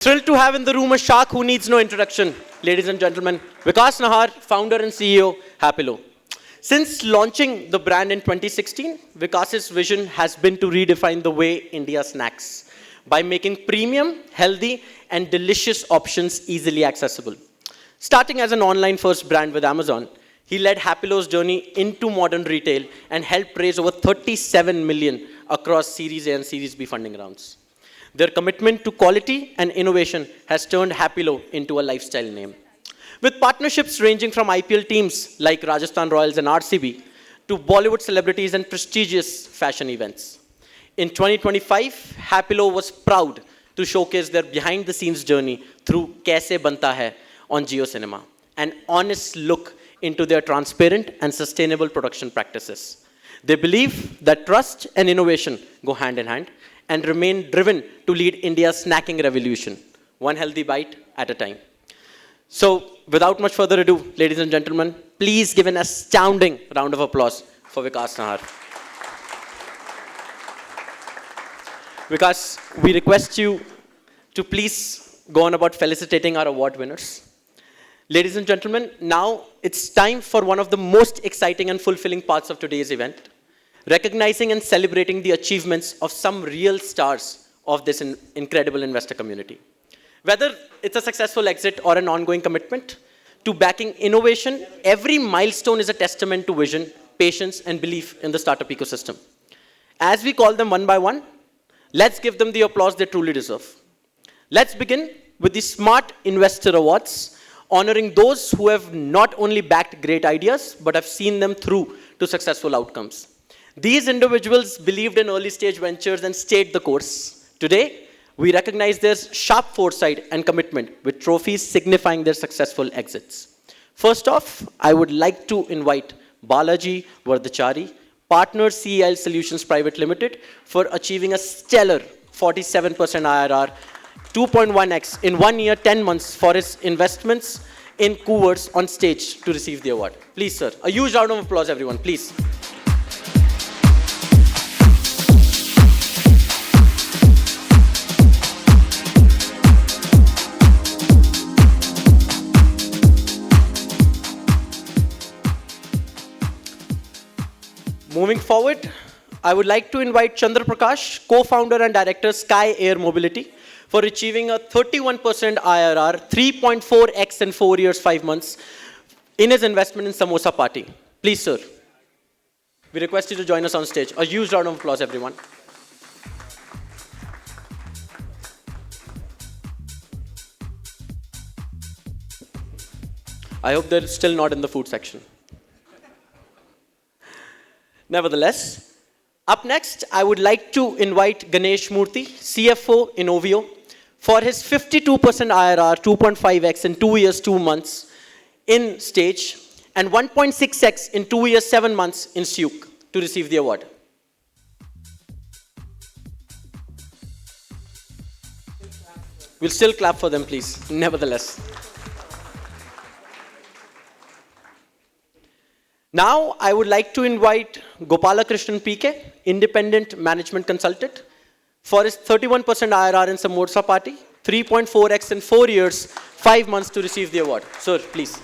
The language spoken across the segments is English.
Thrilled to have in the room a shark who needs no introduction. Ladies and gentlemen, Vikas Nahar, founder and CEO, Happilo. Since launching the brand in 2016, Vikas's vision has been to redefine the way India snacks by making premium, healthy, and delicious options easily accessible. Starting as an online-first brand with Amazon, he led Happilo's journey into modern retail and helped raise over 37 million across Series A and Series B funding rounds. Their commitment to quality and innovation has turned Happilo into a lifestyle name. With partnerships ranging from IPL teams like Rajasthan Royals and RCB to Bollywood celebrities and prestigious fashion events. In 2025, Happilo was proud to showcase their behind-the-scenes journey through Kaise Banta Hai on Jio Cinema, an honest look into their transparent and sustainable production practices. They believe that trust and innovation go hand in hand and remain driven to lead India's snacking revolution, one healthy bite at a time. So, without much further ado, ladies and gentlemen, please give an astounding round of applause for Vikas Nahar. Vikas, we request you to please go on about felicitating our award winners. Ladies and gentlemen, now it's time for one of the most exciting and fulfilling parts of today's event, recognizing and celebrating the achievements of some real stars of this incredible investor community. Whether it's a successful exit or an ongoing commitment to backing innovation, every milestone is a testament to vision, patience, and belief in the startup ecosystem. As we call them one by one, let's give them the applause they truly deserve. Let's begin with the Smart Investor Awards, honoring those who have not only backed great ideas, but have seen them through to successful outcomes. These individuals believed in early stage ventures and stayed the course. Today, we recognize their sharp foresight and commitment with trophies signifying their successful exits. First off, I would like to invite Balaji Vardachari, Partner CEL Solutions Private Limited, for achieving a stellar 47% IRR, 2.1x in 1 year, 10 months for his investments in Coors on stage to receive the award. Please, sir. A huge round of applause, everyone, please. Moving forward, I would like to invite Chandra Prakash, co-founder and director Sky Air Mobility, for achieving a 31% IRR, 3.4x in 4 years, 5 months in his investment in Samosa Party. Please, sir. We request you to join us on stage. A huge round of applause, everyone. I hope they're still not in the food section. Nevertheless, up next, I would like to invite Ganesh Murthy, CFO in Ovio, for his 52% IRR, 2.5x in 2 years, 2 months in Stage, and 1.6x in 2 years, 7 months in Suk to receive the award. We'll still clap for them, please, nevertheless. Now, I would like to invite Gopalakrishnan PK, independent management consultant, for his 31% IRR in Samosa Party, 3.4x in 4 years, 5 months to receive the award. Sir, please.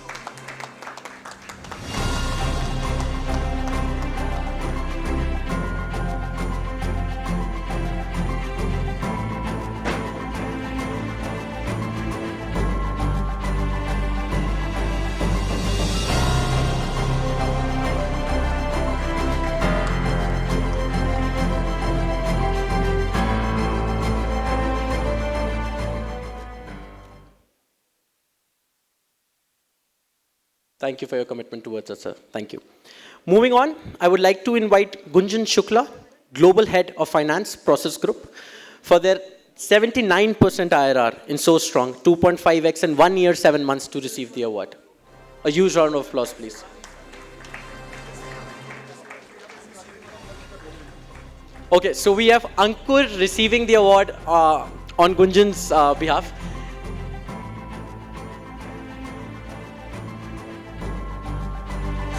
Thank you for your commitment towards us, sir. Thank you. Moving on, I would like to invite Gunjan Shukla, Global Head of Finance Process Group, for their 79% IRR in So Strong, 2.5x in 1 year, 7 months to receive the award. A huge round of applause, please. Okay, so we have Ankur receiving the award on Gunjan's behalf.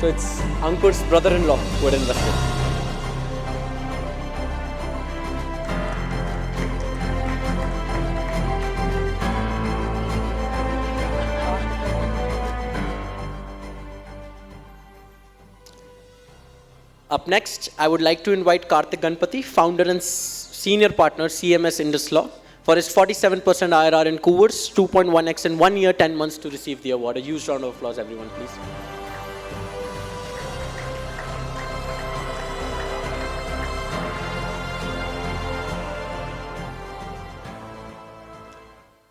So it's Ankur's brother-in-law who had invested. Up next, I would like to invite Karthik Ganpati, founder and senior partner, CMS Induslaw, for his 47% IRR in Coors, 2.1x in 1 year, 10 months to receive the award. A huge round of applause, everyone, please.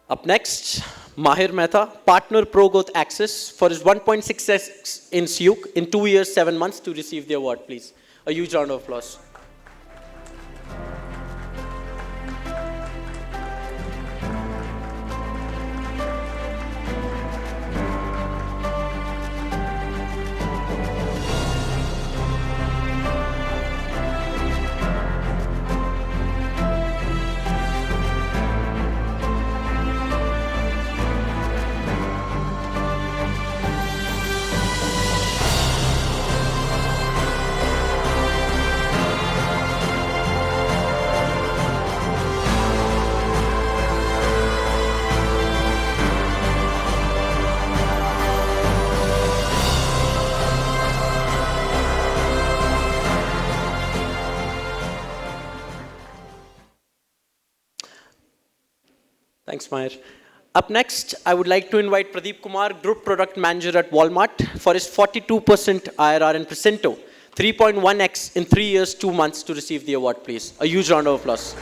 Up next, Mahir Mehta, partner Pro Growth Access, for his 1.6x in Siuk in 2 years, 7 months to receive the award, please. A huge round of applause. Thanks, Mahir. Up next, I would like to invite Pradeep Kumar, Group Product Manager at Walmart, for his 42% IRR in Precinto, 3.1x in 3 years, 2 months to receive the award, please. A huge round of applause.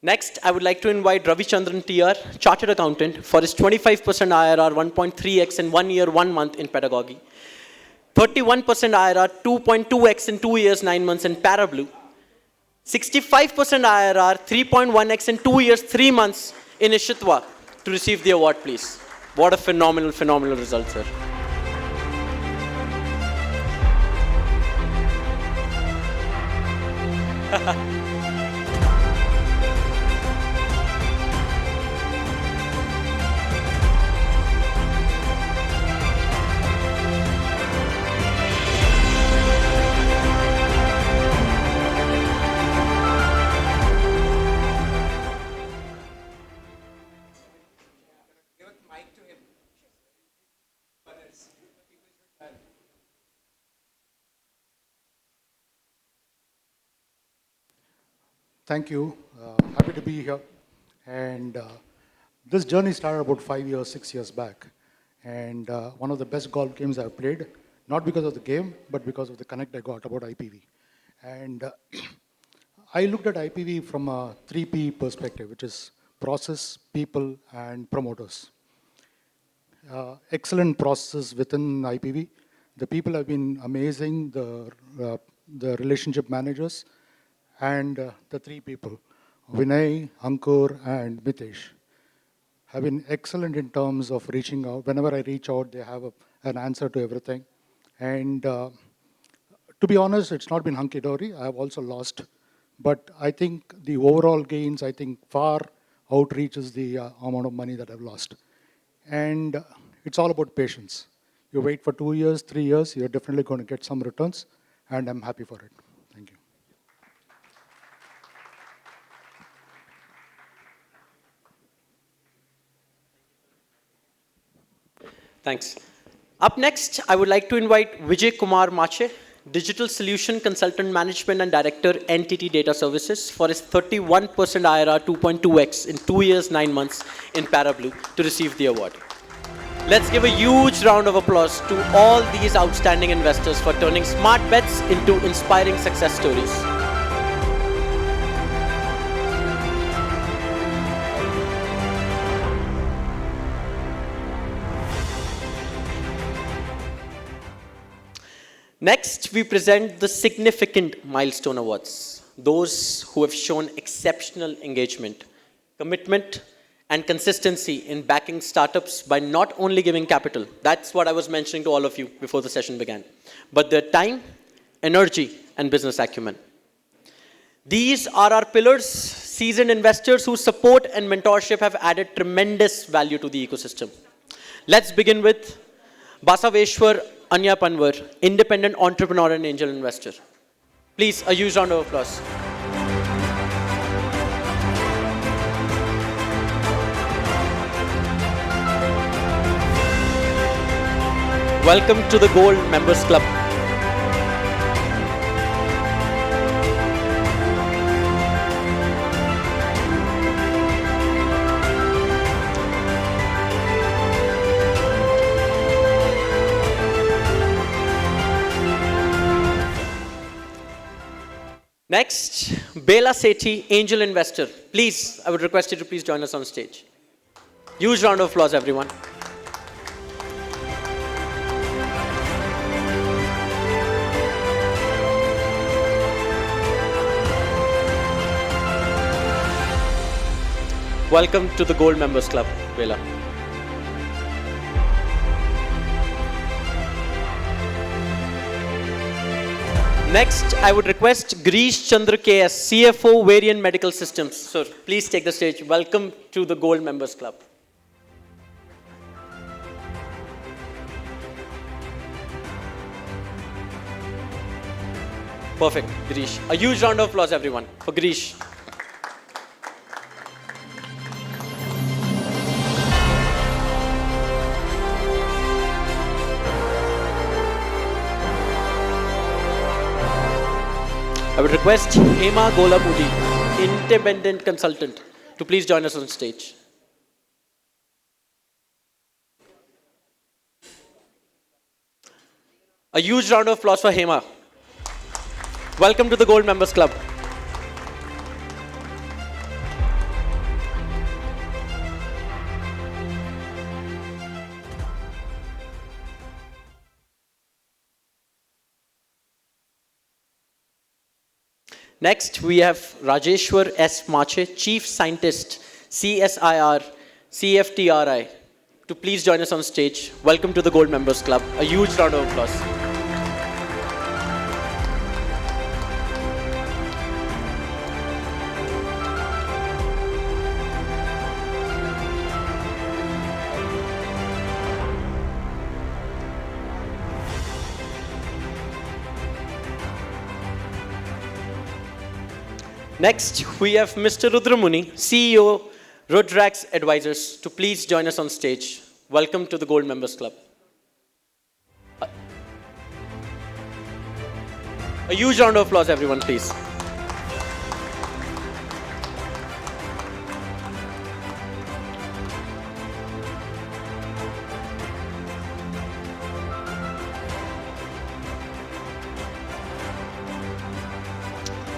Next, I would like to invite Ravi Chandran TR, Chartered Accountant, for his 25% IRR, 1.3x in 1 year, 1 month in pedagogy. 31% IRR, 2.2x in 2 years, 9 months in Parablue. 65% IRR, 3.1x in 2 years, 3 months in Ishitwa to receive the award, please. What a phenomenal, phenomenal result, sir. Thank you. Happy to be here. And this journey started about 5 years, 6 years back. And one of the best golf games I've played, not because of the game, but because of the connect I got about IPV. And I looked at IPV from a 3P perspective, which is process, people, and promoters. Excellent processes within IPV. The people have been amazing, the relationship managers, and the 3 people, Vinay, Ankur, and Mitesh, have been excellent in terms of reaching out. Whenever I reach out, they have an answer to everything. And to be honest, it's not been hunky-dory. I have also lost. But I think the overall gains, I think, far outreaches the amount of money that I've lost. And it's all about patience. You wait for 2 years, 3 years, you're definitely going to get some returns, and I'm happy for it. Thank you. Thanks. Up next, I would like to invite Vijay Kumar Mache, Digital Solution Consultant Management and Director, NTT Data Services, for his 31% IRR, 2.2x in 2 years, 9 months in Parablue to receive the award. Let's give a huge round of applause to all these outstanding investors for turning smart bets into inspiring success stories. Next, we present the significant milestone awards. Those who have shown exceptional engagement, commitment, and consistency in backing startups by not only giving capital, that's what I was mentioning to all of you before the session began, but their time, energy, and business acumen. These are our pillars, seasoned investors whose support and mentorship have added tremendous value to the ecosystem. Let's begin with Basaveshwar Anyapanwar, independent entrepreneur and angel investor. Please, a huge round of applause. Welcome to the Gold Members Club. Next, Bela Sethi, angel investor. Please, I would request you to please join us on stage. Huge round of applause, everyone. Welcome to the Gold Members Club, Bela. Next, I would request Girish Chandra KS, CFO, Variant Medical Systems. Sir, please take the stage. Welcome to the Gold Members Club. Perfect, Girish. A huge round of applause, everyone, for Girish. I would request Hema Golamudi, independent consultant, to please join us on stage. A huge round of applause for Hema. Welcome to the Gold Members Club. Next, we have Rajeshwar S. Mache, Chief Scientist, CSIR, CFTRI, to please join us on stage. Welcome to the Gold Members Club. A huge round of applause. Next, we have Mr. Rudramuni, CEO, Rudrax Advisors, to please join us on stage. Welcome to the Gold Members Club. A huge round of applause, everyone, please.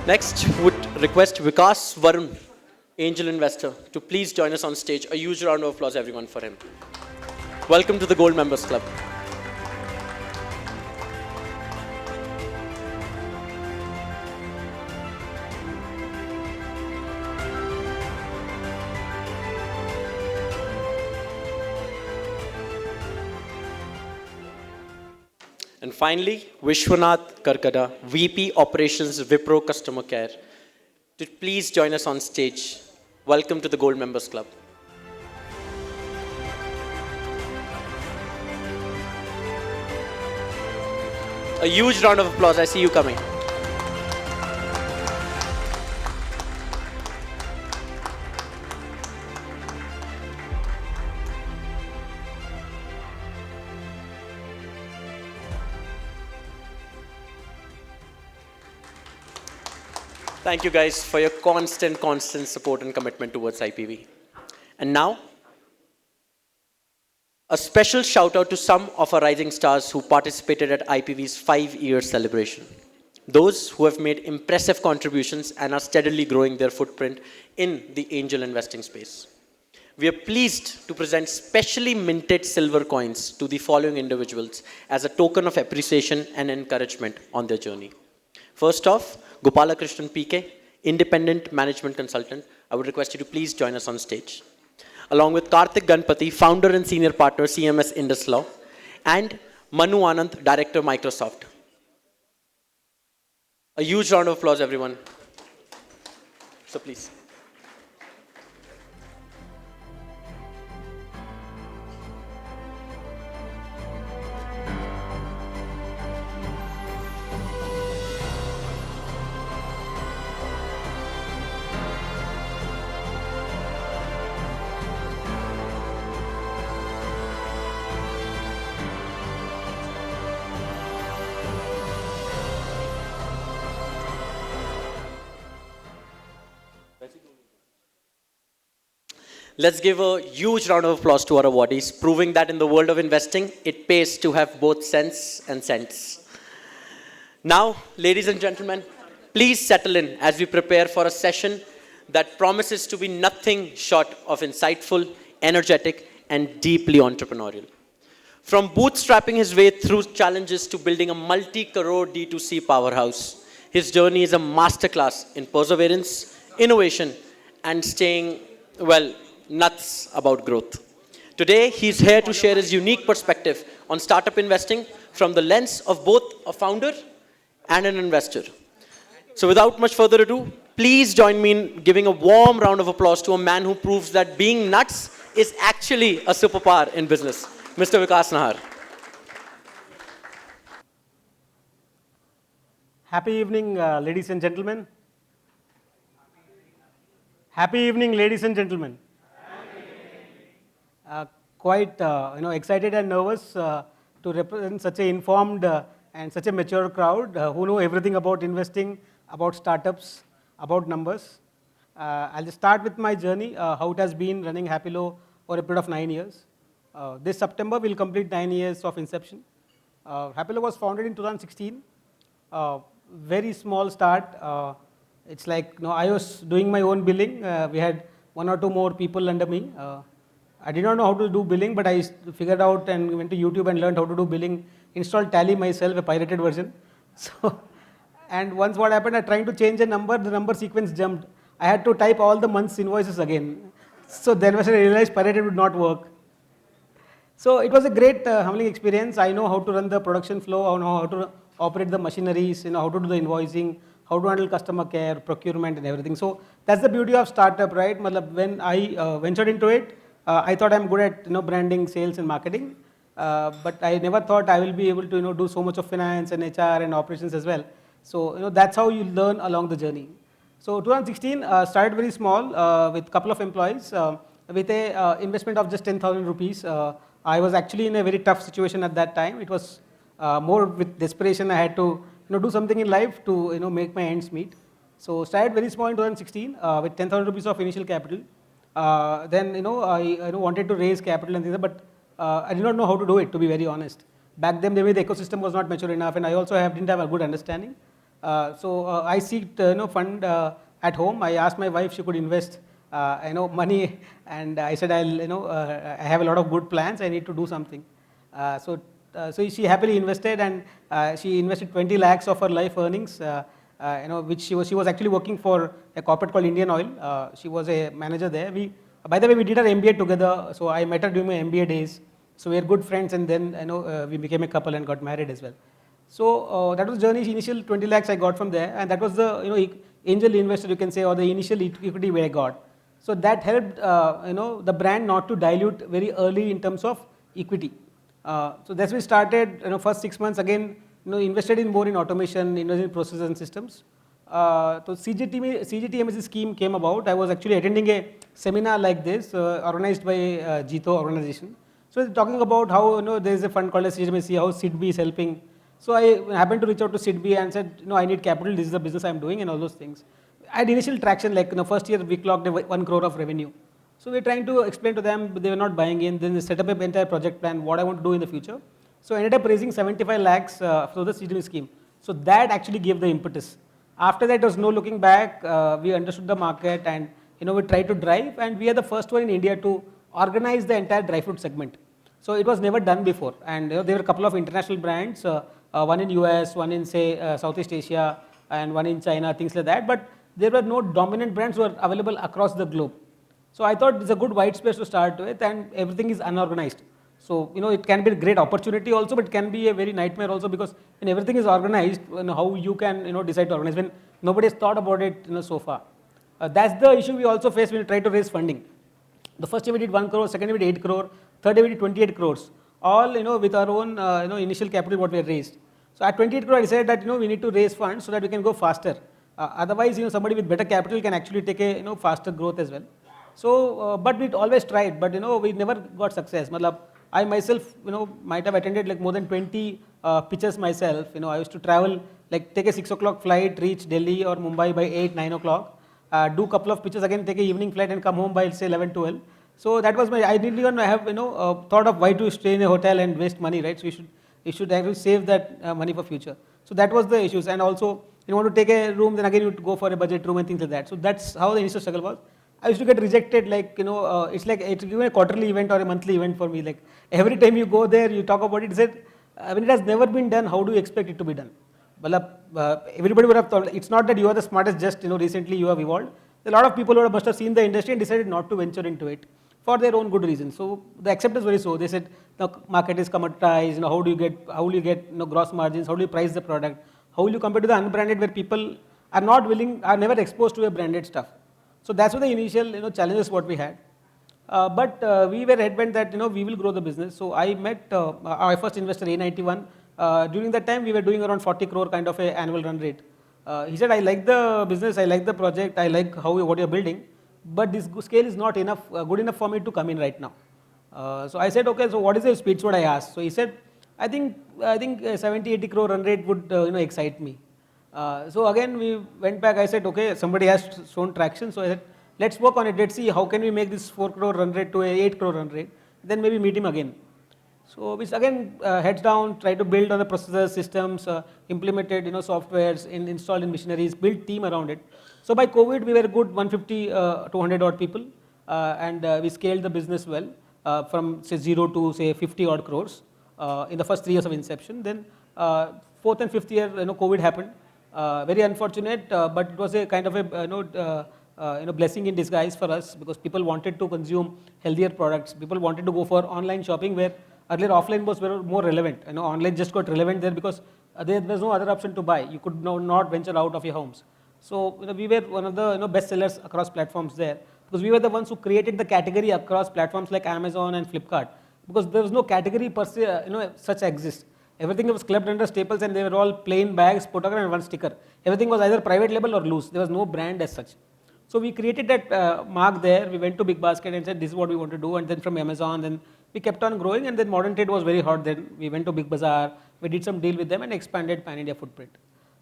Next, would request Vikas Varun, angel investor, to please join us on stage. A huge round of applause, everyone, for him. Welcome to the Gold Members Club. And finally, Vishwanath Karkada, VP Operations Wipro Customer Care, to please join us on stage. Welcome to the Gold Members Club. A huge round of applause. I see you coming. Thank you guys for your constant support and commitment towards IPV. And now, a special shout out to some of our rising stars who participated at IPV's 5-year celebration. Those who have made impressive contributions and are steadily growing their footprint in the angel investing space. We are pleased to present specially minted silver coins to the following individuals as a token of appreciation and encouragement on their journey. First off, Gopalakrishnan PK, independent management consultant. I would request you to please join us on stage. Along with Karthik Ganpati, founder and senior partner, CMS Indus Law, and Manu Anand, director, Microsoft. A huge round of applause, everyone. So please. Let's give a huge round of applause to our awardees, proving that in the world of investing, it pays to have both sense and sense. Now, ladies and gentlemen, please settle in as we prepare for a session that promises to be nothing short of insightful, energetic, and deeply entrepreneurial. From bootstrapping his way through challenges to building a multi-crore D2C powerhouse, his journey is a masterclass in perseverance, innovation, and staying, well, nuts about growth. Today, he's here to share his unique perspective on startup investing from the lens of both a founder and an investor. So without much further ado, please join me in giving a warm round of applause to a man who proves that being nuts is actually a superpower in business, Mr. Vikas Nahar. Happy evening, ladies and gentlemen. Happy evening, ladies and gentlemen. Quite excited and nervous to represent such an informed and such a mature crowd who know everything about investing, about startups, about numbers. I'll just start with my journey, how it has been running Happilo for a period of 9 years. This September, we'll complete 9 years of inception. Happilo was founded in 2016. Very small start. It's like I was doing my own billing. We had 1 or 2 more people under me. I did not know how to do billing, but I figured out and went to YouTube and learned how to do billing. Installed Tally myself, a pirated version. So, and once what happened, I trying to change a number, the number sequence jumped. I had to type all the month's invoices again. So then I realized pirated would not work. So it was a great humbling experience. I know how to run the production flow, I know how to operate the machineries, how to do the invoicing, how to handle customer care, procurement, and everything. So that's the beauty of startup, right? When I ventured into it, I thought I'm good at branding, sales, and marketing, but I never thought I will be able to do so much of finance and HR and operations as well. So that's how you learn along the journey. So 2016 started very small with a couple of employees with a investment of just 10,000 rupees. I was actually in a very tough situation at that time. It was more with desperation. I had to do something in life to make my ends meet. So started very small in 2016 with 10,000 rupees of initial capital. Then I wanted to raise capital and things, but I did not know how to do it, to be very honest. Back then, maybe the ecosystem was not mature enough, and I also didn't have a good understanding. So I seeked fund at home. I asked my wife if she could invest money, and I said I have a lot of good plans. I need to do something. So she happily invested, and she invested 20 lakhs of her life earnings. Which she was actually working for a corporate called Indian Oil. She was a manager there. By the way, we did our MBA together. So I met her during my MBA days. So we are good friends, and then we became a couple and got married as well. So that was journey. Initial 20 lakhs I got from there, and that was the angel investor, you can say, or the initial equity where I got. So that helped the brand not to dilute very early in terms of equity. So that's we started. First 6 months again. Invested in more in automation, invested in processes and systems. So CGTMS scheme came about. I was actually attending a seminar like this, organized by Jito organization. So talking about how there is a fund called as CGTMS, how SIDBI is helping. So I happened to reach out to SIDBI and said, I need capital. This is the business I'm doing, and all those things. I had initial traction, like first year we clocked 1 crore of revenue. So we're trying to explain to them, but they were not buying in. Then they set up an entire project plan, what I want to do in the future. So I ended up raising 75 lakhs through the CGTMS scheme. So that actually gave the impetus. After that, there was no looking back. We understood the market, and we tried to drive, and we are the first one in India to organize the entire dry fruit segment. So it was never done before, and there were a couple of international brands, one in US, one in Southeast Asia, and one in China, things like that. But there were no dominant brands who were available across the globe. So I thought it's a good white space to start with, and everything is unorganized. So it can be a great opportunity also, but it can be a very nightmare also, because when everything is organized, how you can decide to organize when nobody has thought about it so far. That's the issue we also face when we try to raise funding. The first year we did 1 crore, second year we did 8 crore, third year we did 28 crores, all with our own initial capital what we had raised. So at 28 crore I decided that we need to raise funds so that we can go faster. Otherwise somebody with better capital can actually take a faster growth as well. So but we always tried, but we never got success. I myself might have attended like more than 20 pitches myself. I used to travel, like take a 6 o'clock flight, reach Delhi or Mumbai by 8, 9 o'clock. Do couple of pitches, again take a evening flight and come home by say 11, 12. So that was I didn't even have thought of why to stay in a hotel and waste money, right? So you should actually save that money for future. So that was the issues, and also you want to take a room, then again you go for a budget room and things like that. So that's how the initial struggle was. I used to get rejected, like it's like it's even a quarterly event or a monthly event for me. Like every time you go there, you talk about it. It said, when it has never been done, how do you expect it to be done? Everybody would have thought, it's not that you are the smartest, just recently you have evolved. A lot of people who must have seen the industry and decided not to venture into it for their own good reasons. So the acceptance was very slow. They said the market is commoditized. How will you get gross margins? How do you price the product? How will you compare to the unbranded, where people are not willing, are never exposed to a branded stuff? So that's what the initial challenges what we had. But we were adamant that we will grow the business. So I met our first investor, A91. During that time, we were doing around 40 crore kind of a annual run rate. He said, I like the business, I like the project, I like what you're building, but this scale is not enough, good enough for me to come in right now. So I said, okay, so what is the speed? What I asked. So he said, I think 70, 80 crore run rate would excite me. So again, we went back. I said, okay, somebody has shown traction. So I said, let's work on it. Let's see how can we make this 4 crore run rate to a 8 crore run rate. Then maybe meet him again. So we again heads down, try to build on the processes, systems, implemented softwares, installed in machineries, build team around it. So by COVID, we were good 150 to 100 odd people, and we scaled the business well from say 0 to say 50 odd crores in the first 3 years of inception. Then fourth and fifth year, COVID happened. Very unfortunate, but it was a kind of a blessing in disguise for us, because people wanted to consume healthier products. People wanted to go for online shopping, where earlier offline was more relevant. Online just got relevant there because there was no other option to buy. You could not venture out of your homes. So we were one of the best sellers across platforms there, because we were the ones who created the category across platforms like Amazon and Flipkart, because there was no category per se such exist. Everything was clubbed under staples, and they were all plain bags, photograph and one sticker. Everything was either private label or loose. There was no brand as such. So we created that mark there. We went to Big Basket and said, this is what we want to do. And then from Amazon, then we kept on growing. And then modern trade was very hot then. We went to Big Bazaar. We did some deal with them and expanded pan-India footprint.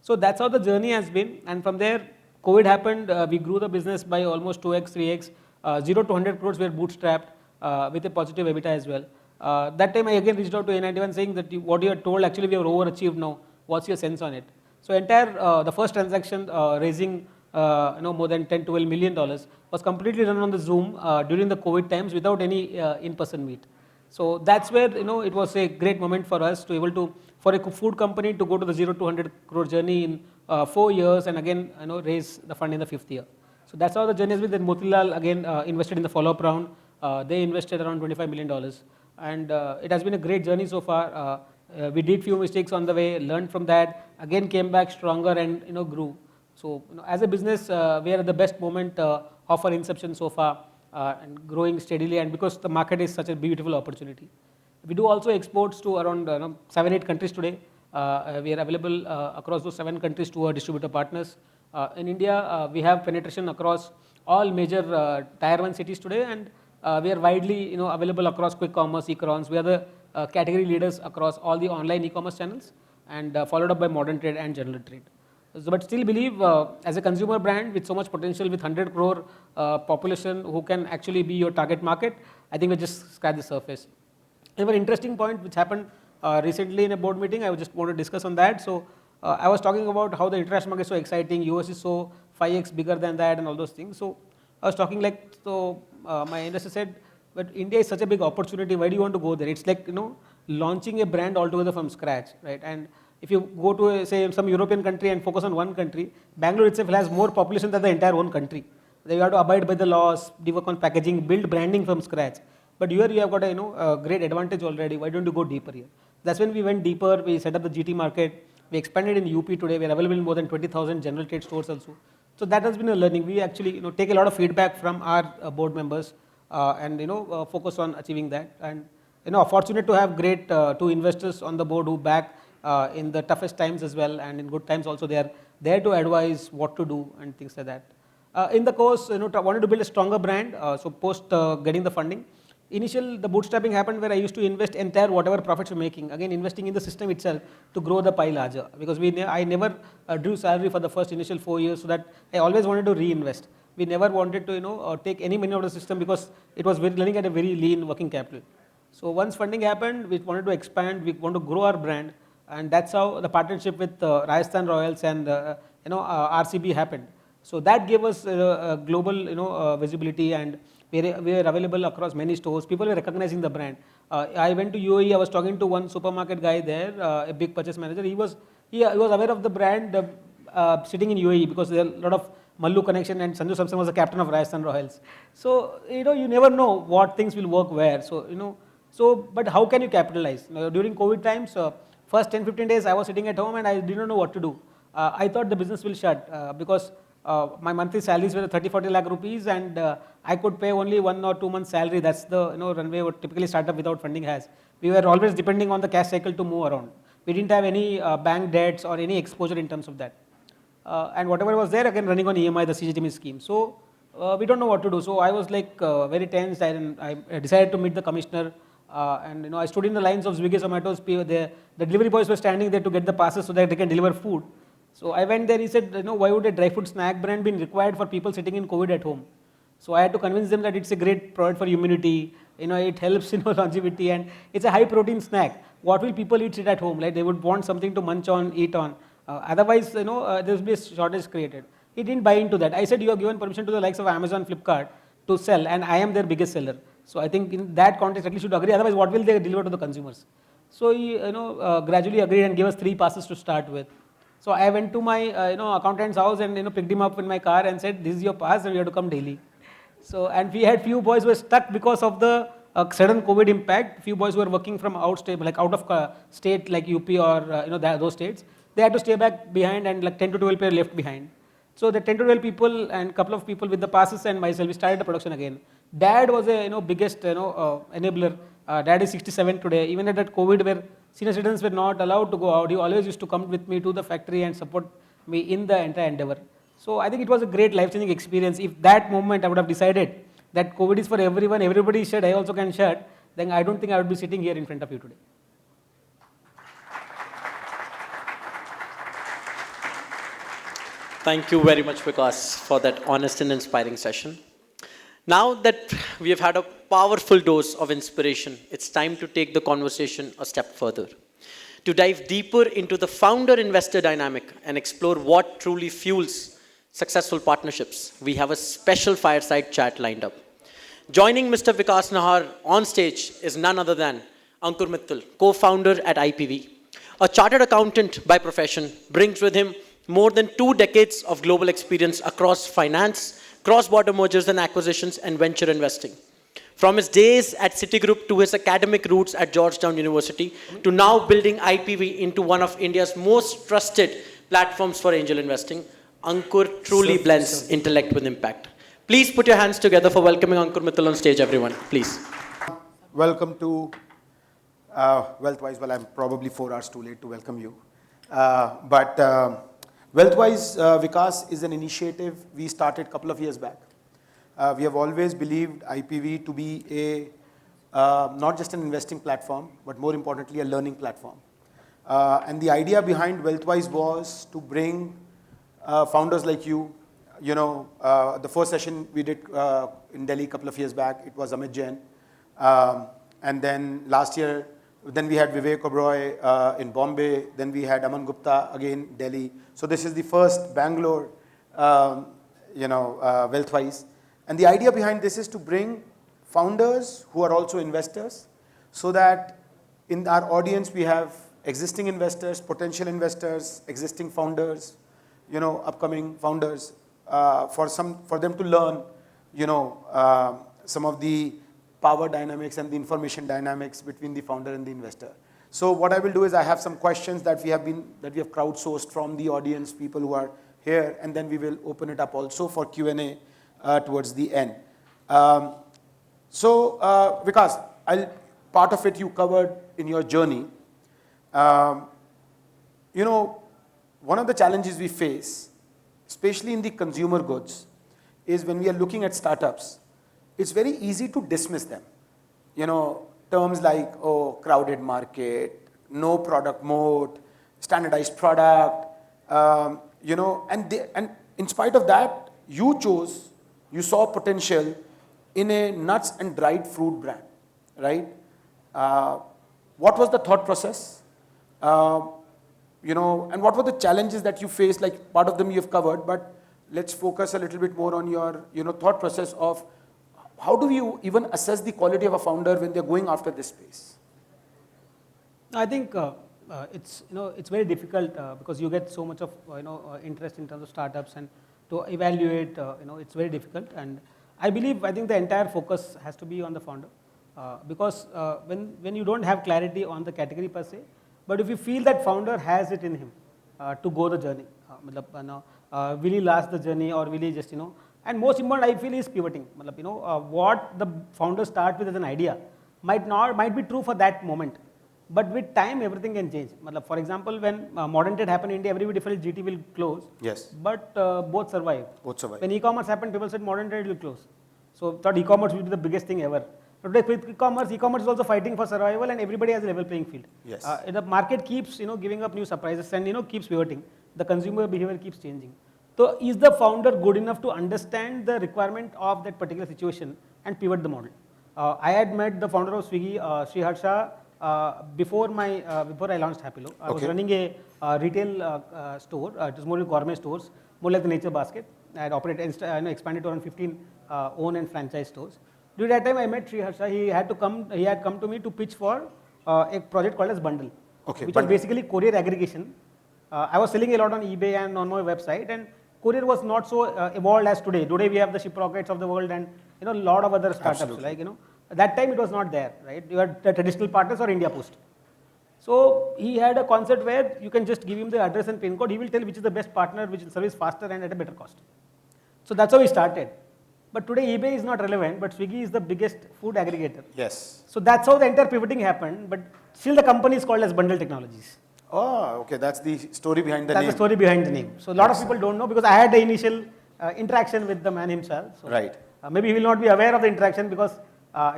So that's how the journey has been. And from there, COVID happened. We grew the business by almost 2x, 3x. 0 to 100 crores were bootstrapped with a positive EBITDA as well. That time I again reached out to A91 saying that what you are told, actually we have overachieved now. What's your sense on it? So entire the first transaction raising more than $10-12 million was completely run on the Zoom during the COVID times without any in-person meet. So that's where it was a great moment for us to able to, for a food company to go to the 0 to 100 crore journey in 4 years, and again raise the fund in the 5th year. So that's how the journey has been. Then Motilal again invested in the follow-up round. They invested around $25 million, and it has been a great journey so far. We did few mistakes on the way, learned from that, again came back stronger and grew. So as a business, we are at the best moment of our inception so far, and growing steadily, and because the market is such a beautiful opportunity. We do also exports to around 7-8 countries today. We are available across those 7 countries to our distributor partners. In India, we have penetration across all major tier 1 cities today, and we are widely available across quick commerce, e-commerce. We are the category leaders across all the online e-commerce channels, and followed up by modern trade and general trade. So, but still believe as a consumer brand with so much potential, with 100 crore population who can actually be your target market, I think we just scratch the surface. A very interesting point which happened recently in a board meeting, I just want to discuss on that. So I was talking about how the international market is so exciting, US is so 5x bigger than that and all those things. So I was talking like, so my investor said, but India is such a big opportunity, why do you want to go there? It's like, launching a brand altogether from scratch, right? And if you go to, say, some European country and focus on one country, Bangalore itself has more population than the entire one country. Then you have to abide by the laws, work on packaging, build branding from scratch. But here you have got a great advantage already. Why don't you go deeper here? That's when we went deeper. We set up the GT market. We expanded in UP today. We are available in more than 20,000 general trade stores also. So that has been a learning. We actually take a lot of feedback from our board members and focus on achieving that. And fortunate to have great two investors on the board who back in the toughest times as well, and in good times also. They are there to advise what to do and things like that. In the course, wanted to build a stronger brand. So post getting the funding, the bootstrapping happened where I used to invest entire whatever profits we're making, again investing in the system itself to grow the pie larger, because I never drew salary for the first initial 4 years, so that I always wanted to reinvest. We never wanted to take any money out of the system because it was running at a very lean working capital. So once funding happened, we wanted to expand, we want to grow our brand, and that's how the partnership with Rajasthan Royals and RCB happened. So that gave us global visibility, and we are available across many stores. People were recognizing the brand. I went to UAE. I was talking to one supermarket guy there, a big purchase manager. He was aware of the brand sitting in UAE because there are a lot of Mallu connection, and Sanju Samson was the captain of Rajasthan Royals. So you never know what things will work where. But how can you capitalize? During COVID times, first 10-15 days I was sitting at home and I didn't know what to do. I thought the business will shut because my monthly salaries were 30-40 lakh rupees, and I could pay only 1 or 2 months salary. That's the runway what typically startup without funding has. We were always depending on the cash cycle to move around. We didn't have any bank debts or any exposure in terms of that. And whatever was there, again running on EMI, the CGTME scheme. So we don't know what to do. So I was like very tense, and I decided to meet the commissioner. And I stood in the lines of Swiggy, Zomato's. The delivery boys were standing there to get the passes so that they can deliver food. So I went there. He said, why would a dry food snack brand be required for people sitting in COVID at home? So I had to convince them that it's a great product for immunity. It helps longevity, and it's a high protein snack. What will people eat at home? Like they would want something to munch on, eat on. Otherwise, there will be a shortage created. He didn't buy into that. I said, you have given permission to the likes of Amazon, Flipkart to sell, and I am their biggest seller. So I think in that context, at least you should agree. Otherwise, what will they deliver to the consumers? So he, gradually agreed and gave us 3 passes to start with. So I went to my, accountant's house and picked him up in my car and said, "This is your pass, and you have to come daily." So and we had few boys who were stuck because of the sudden COVID impact. Few boys who were working from out of state like UP or those states. They had to stay back behind, and like 10 to 12 people left behind. So the 10 to 12 people and couple of people with the passes and myself, we started the production again. Dad was a biggest enabler. Dad is 67 today. Even at that COVID where senior citizens were not allowed to go out, he always used to come with me to the factory and support me in the entire endeavor. So I think it was a great life-changing experience. If that moment I would have decided that COVID is for everyone, everybody should, I also can shut, then I don't think I would be sitting here in front of you today. Thank you very much, Vikas, for that honest and inspiring session. Now that we have had a powerful dose of inspiration, it's time to take the conversation a step further, to dive deeper into the founder-investor dynamic and explore what truly fuels successful partnerships. We have a special fireside chat lined up. Joining Mr. Vikas Nahar on stage is none other than Ankur Mittal, co-founder at IPV. A chartered accountant by profession, brings with him more than 2 decades of global experience across finance, cross-border mergers and acquisitions, and venture investing. From his days at Citigroup to his academic roots at Georgetown University, to now building IPV into one of India's most trusted platforms for angel investing, Ankur truly blends intellect with impact. Please put your hands together for welcoming Ankur Mittal on stage, everyone. Please. Welcome to WealthWise. Well, I'm probably 4 hours too late to welcome you. WealthWise, Vikas, is an initiative we started a couple of years back. We have always believed IPV to be not just an investing platform, but more importantly, a learning platform. And the idea behind WealthWise was to bring founders like you. The first session we did in Delhi a couple of years back, it was Amit Jain. And then last year, then we had Vivek Oberoi in Bombay. Then we had Aman Gupta again, Delhi. So this is the first Bangalore, WealthWise. And the idea behind this is to bring founders who are also investors, so that in our audience we have existing investors, potential investors, existing founders, upcoming founders, for them to learn, some of the power dynamics and the information dynamics between the founder and the investor. So what I will do is I have some questions that we have crowdsourced from the audience, people who are here, and then we will open it up also for Q&A towards the end. Vikas, part of it you covered in your journey. You know, one of the challenges we face, especially in the consumer goods, is when we are looking at startups, it's very easy to dismiss them. You know, terms like, oh, crowded market, no product moat, standardized product, you know, and in spite of that, you saw potential in a nuts and dried fruit brand, right? What was the thought process? You know, and what were the challenges that you faced? Like, part of them you've covered, but let's focus a little bit more on your, you know, thought process of how do you even assess the quality of a founder when they're going after this space? I think it's very difficult because you get so much of interest in terms of startups, and to evaluate it's very difficult. And I think the entire focus has to be on the founder because when you don't have clarity on the category per se, but if you feel that founder has it in him to go the journey, will he last the journey, or will he just and most important I feel is pivoting. What the founder start with as an idea might be true for that moment. But with time, everything can change. For example, when modern trade happened in India, everybody felt GT will close. Yes. But both survived. When e-commerce happened, people said modern trade will close. So thought e-commerce will be the biggest thing ever. But today with e-commerce is also fighting for survival, and everybody has a level playing field. Yes. The market keeps giving up new surprises and keeps pivoting. The consumer behavior keeps changing. So is the founder good enough to understand the requirement of that particular situation and pivot the model? I had met the founder of Swiggy, Sri Harsha. Before I launched Happilo, I was running a retail store. It was more gourmet stores, more like the Nature Basket. I had operated, expanded to around 15 own and franchise stores. During that time, I met Sri Harsha. He had come to me to pitch for a project called as Bundle, which was basically courier aggregation. I was selling a lot on eBay and on my website, and courier was not so evolved as today. Today we have the Shiprockets of the world and a lot of other startups. Absolutely. At that time it was not there, right? You had the traditional partners or India Post. So he had a concept where you can just give him the address and pin code. He will tell which is the best partner, which will service faster and at a better cost. So that's how we started. But today eBay is not relevant, but Swiggy is the biggest food aggregator. Yes. So that's how the entire pivoting happened, but still the company is called as Bundle Technologies. Oh, okay. That's the story behind the name. That's the story behind the name. So a lot of people don't know because I had the initial interaction with the man himself. So right. Maybe he will not be aware of the interaction because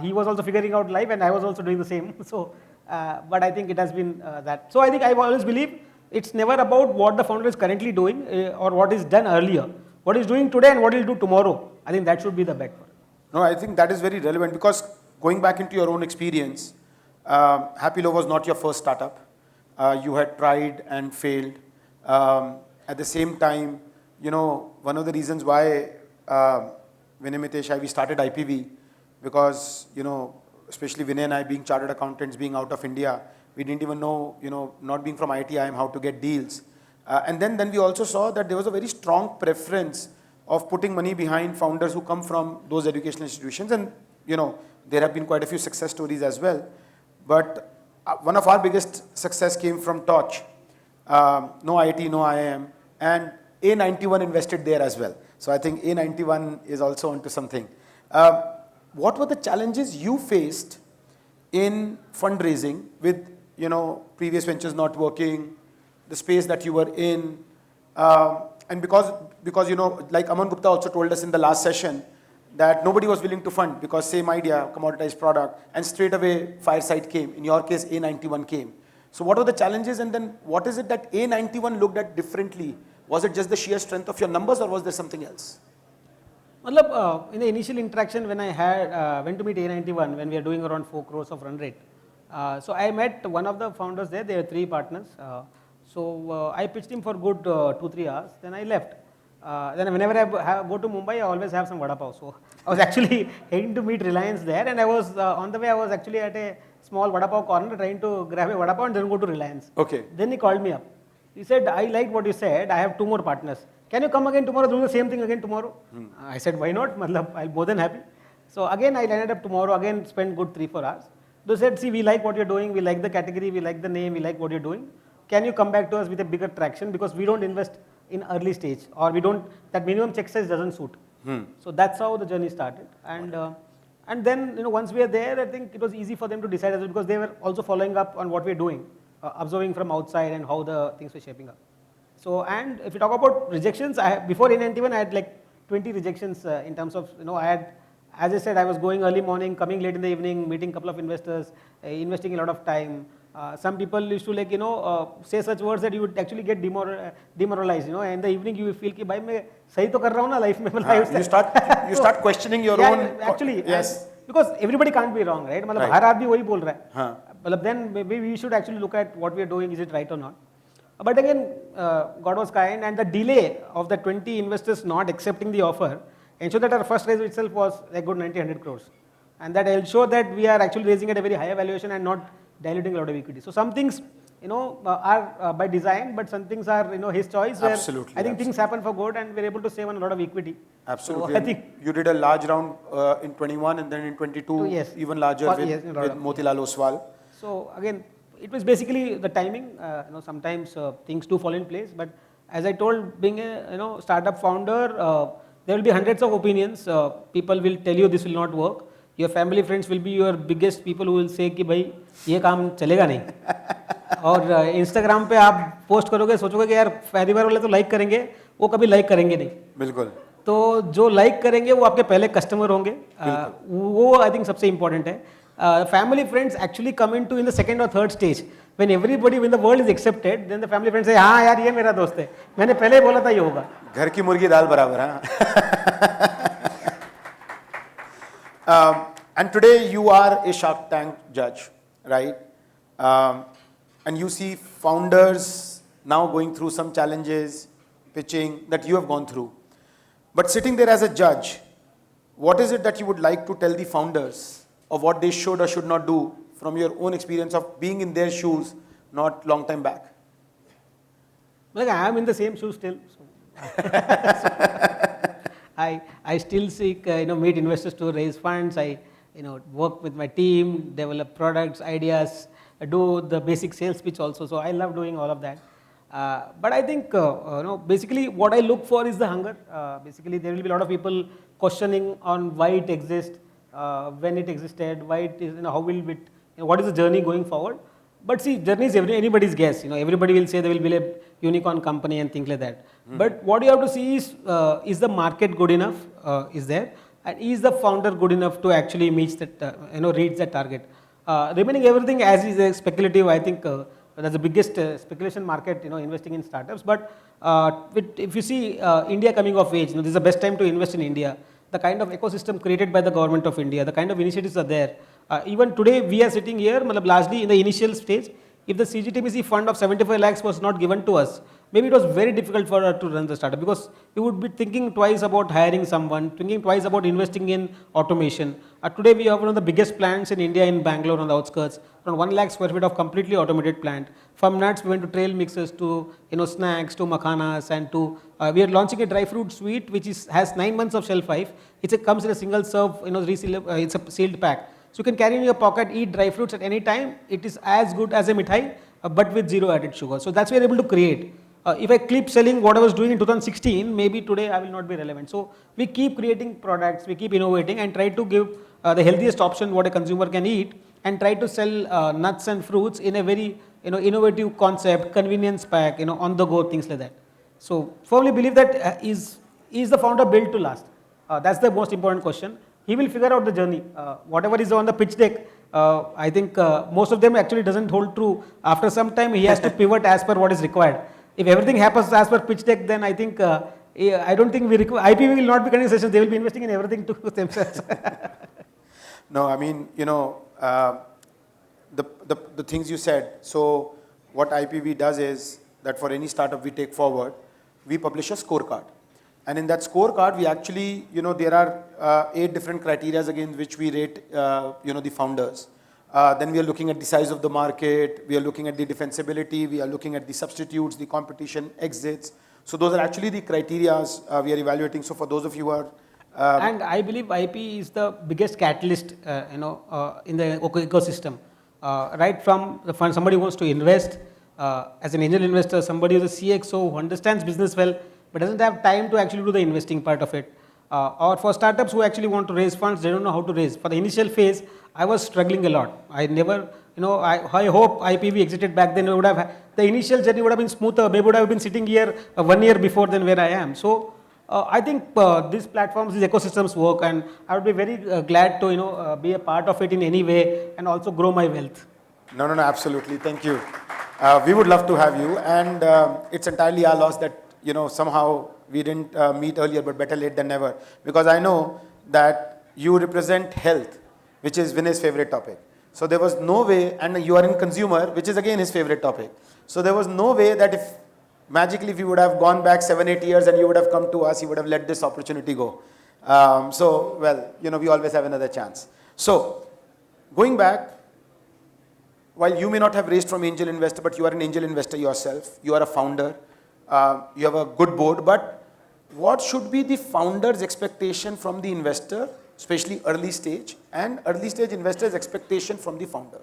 he was also figuring out life and I was also doing the same. So, but I think it has been that. So I think I always believe it's never about what the founder is currently doing or what is done earlier. What he's doing today and what he'll do tomorrow. I think that should be the bet for it. No, I think that is very relevant because going back into your own experience, Happilo was not your first startup. You had tried and failed. At the same time, one of the reasons why Vinay, Mitesh, we started IPV because, especially Vinay and I being chartered accountants, being out of India, we didn't even know, not being from IIM, how to get deals. And then we also saw that there was a very strong preference of putting money behind founders who come from those educational institutions. And, there have been quite a few success stories as well. But one of our biggest success came from Torch. No IIT, no IIM. And A91 invested there as well. So I think A91 is also onto something. What were the challenges you faced in fundraising with, previous ventures not working, the space that you were in? And because like Aman Gupta also told us in the last session, that nobody was willing to fund because same idea, commoditized product, and straight away Fireside came. In your case, A91 came. So what were the challenges, and then what is it that A91 looked at differently? Was it just the sheer strength of your numbers, or was there something else? In the initial interaction when I went to meet A91 when we were doing around 4 crores of run rate. So I met one of the founders there. There were 3 partners. So I pitched him for good 2-3 hours. Then I left. Then whenever I go to Mumbai, I always have some vada pav. So I was actually heading to meet Reliance there, and I was on the way. I was actually at a small vada pav corner trying to grab a vada pav and then go to Reliance. Okay. Then he called me up. He said, "I liked what you said. I have 2 more partners. Can you come again tomorrow? Do the same thing again tomorrow?" I said, "Why not? I'm more than happy." So again, I landed up tomorrow. Again, spent good 3-4 hours. They said, "See, we like what you're doing. We like the category. We like the name. We like what you're doing. Can you come back to us with a bigger traction? Because we don't invest in early stage, or we don't, that minimum check size doesn't suit. So that's how the journey started. And then, once we are there, I think it was easy for them to decide as well, because they were also following up on what we're doing, observing from outside and how the things were shaping up. So, and if you talk about rejections, before N91, I had like 20 rejections in terms of, I had, as I said, I was going early morning, coming late in the evening, meeting a couple of investors, investing a lot of time. Some people used to say such words that you would actually get demoralized, and in the evening you will feel कि भाई मैं सही तो कर रहा हूँ ना life में. You start questioning your own. Actually, yes. Because everybody can't be wrong, right? मतलब हर आदमी वही बोल रहा है. मतलब then maybe we should actually look at what we are doing, is it right or not? But again, God was kind, and the delay of the 20 investors not accepting the offer ensured that our first raise itself was a good 90-100 crores. And that ensured that we are actually raising at a very high valuation and not diluting a lot of equity. So some things, are by design, but some things are, his choice. Where Absolutely. I think things happen for good, and we're able to save on a lot of equity. Absolutely. So I think you did a large round in 21, and then in 22, yes. even larger with Motilal Oswal. So again, it was basically the timing. Sometimes things do fall in place, but as I told, being a startup founder, there will be hundreds of opinions. People will tell you this will not work. Your family friends will be your biggest people who will say कि भाई ये काम चलेगा नहीं. और Instagram पे आप post करोगे, सोचोगे कि यार परिवार वाले तो लाइक करेंगे, वो कभी लाइक करेंगे नहीं. बिल्कुल. तो जो लाइक करेंगे वो आपके पहले कस्टमर होंगे. वो आई थिंक सबसे इम्पोर्टेंट है. Family friends actually come into in the second or third stage. When the world is accepted, then the family friends say, हाँ यार ये मेरा दोस्त है, मैंने पहले ही बोला था ये होगा. घर की मुर्गी दाल बराबर, हाँ. And today you are a Shark Tank judge, right? And you see founders now going through some challenges, pitching that you have gone through. But sitting there as a judge, what is it that you would like to tell the founders of what they should or should not do from your own experience of being in their shoes not long time back? Like I am in the same shoes still. I still seek, meet investors to raise funds. I, work with my team, develop products, ideas, do the basic sales pitch also. So I love doing all of that. But I think, basically what I look for is the hunger. Basically, there will be a lot of people questioning on why it exists, when it existed, why it is, how will it, what is the journey going forward. But see, journey is anybody's guess. Everybody will say there will be a unicorn company and things like that. But what you have to see is the market good enough? Is there? And is the founder good enough to actually reach that target? Remaining everything as is speculative, I think that's the biggest speculation market, investing in startups. But if you see India coming of age, this is the best time to invest in India. The kind of ecosystem created by the government of India, the kind of initiatives are there. Even today, we are sitting here, largely in the initial stage. If the CGTMC fund of 75 lakhs was not given to us, maybe it was very difficult for us to run the startup, because we would be thinking twice about hiring someone, thinking twice about investing in automation. Today, we have one of the biggest plants in India in Bangalore on the outskirts, around 1 lakh square feet of completely automated plant. From nuts, we went to trail mixes to snacks to makhanas, and to we are launching a dry fruit sweet which has 9 months of shelf life. It comes in a single serve, it's a sealed pack. So you can carry in your pocket, eat dry fruits at any time. It is as good as a mithai, but with zero added sugar. So that's what we are able to create. If I keep selling what I was doing in 2016, maybe today I will not be relevant. So we keep creating products, we keep innovating, and try to give the healthiest option what a consumer can eat, and try to sell nuts and fruits in a very innovative concept, convenience pack, on the go, things like that. So firmly believe that is the founder built to last? That's the most important question. He will figure out the journey. Whatever is on the pitch deck, I think most of them actually doesn't hold true. After some time, he has to pivot as per what is required. If everything happens as per pitch deck, then I think, I don't think IPV will not be conducting sessions. They will be investing in everything to themselves. No, I mean, the things you said. So what IPV does is that for any startup we take forward, we publish a scorecard. And in that scorecard, we actually, there are 8 different criteria against which we rate, the founders. Then we are looking at the size of the market, we are looking at the defensibility, we are looking at the substitutes, the competition, exits. So those are actually the criteria we are evaluating. So for those of you who are... and I believe IP is the biggest catalyst, in the ecosystem. Right from the fund, somebody wants to invest, as an angel investor, somebody who's a CXO who understands business well, but doesn't have time to actually do the investing part of it. Or for startups who actually want to raise funds, they don't know how to raise. For the initial phase, I was struggling a lot. I never, I hope IPV exited back then. The initial journey would have been smoother. Maybe would have been sitting here 1 year before than where I am. So I think these platforms, these ecosystems work, and I would be very glad to be a part of it in any way and also grow my wealth. No, absolutely. Thank you. We would love to have you, and it's entirely our loss that somehow we didn't meet earlier, but better late than never. Because I know that you represent health, which is Vinay's favorite topic. So there was no way, and you are in consumer, which is again his favorite topic. So there was no way that if magically if you would have gone back 7-8 years and you would have come to us, you would have let this opportunity go. We always have another chance. So going back, while you may not have raised from angel investor, but you are an angel investor yourself, you are a founder, you have a good board, but what should be the founder's expectation from the investor, especially early stage, and early stage investors' expectation from the founder?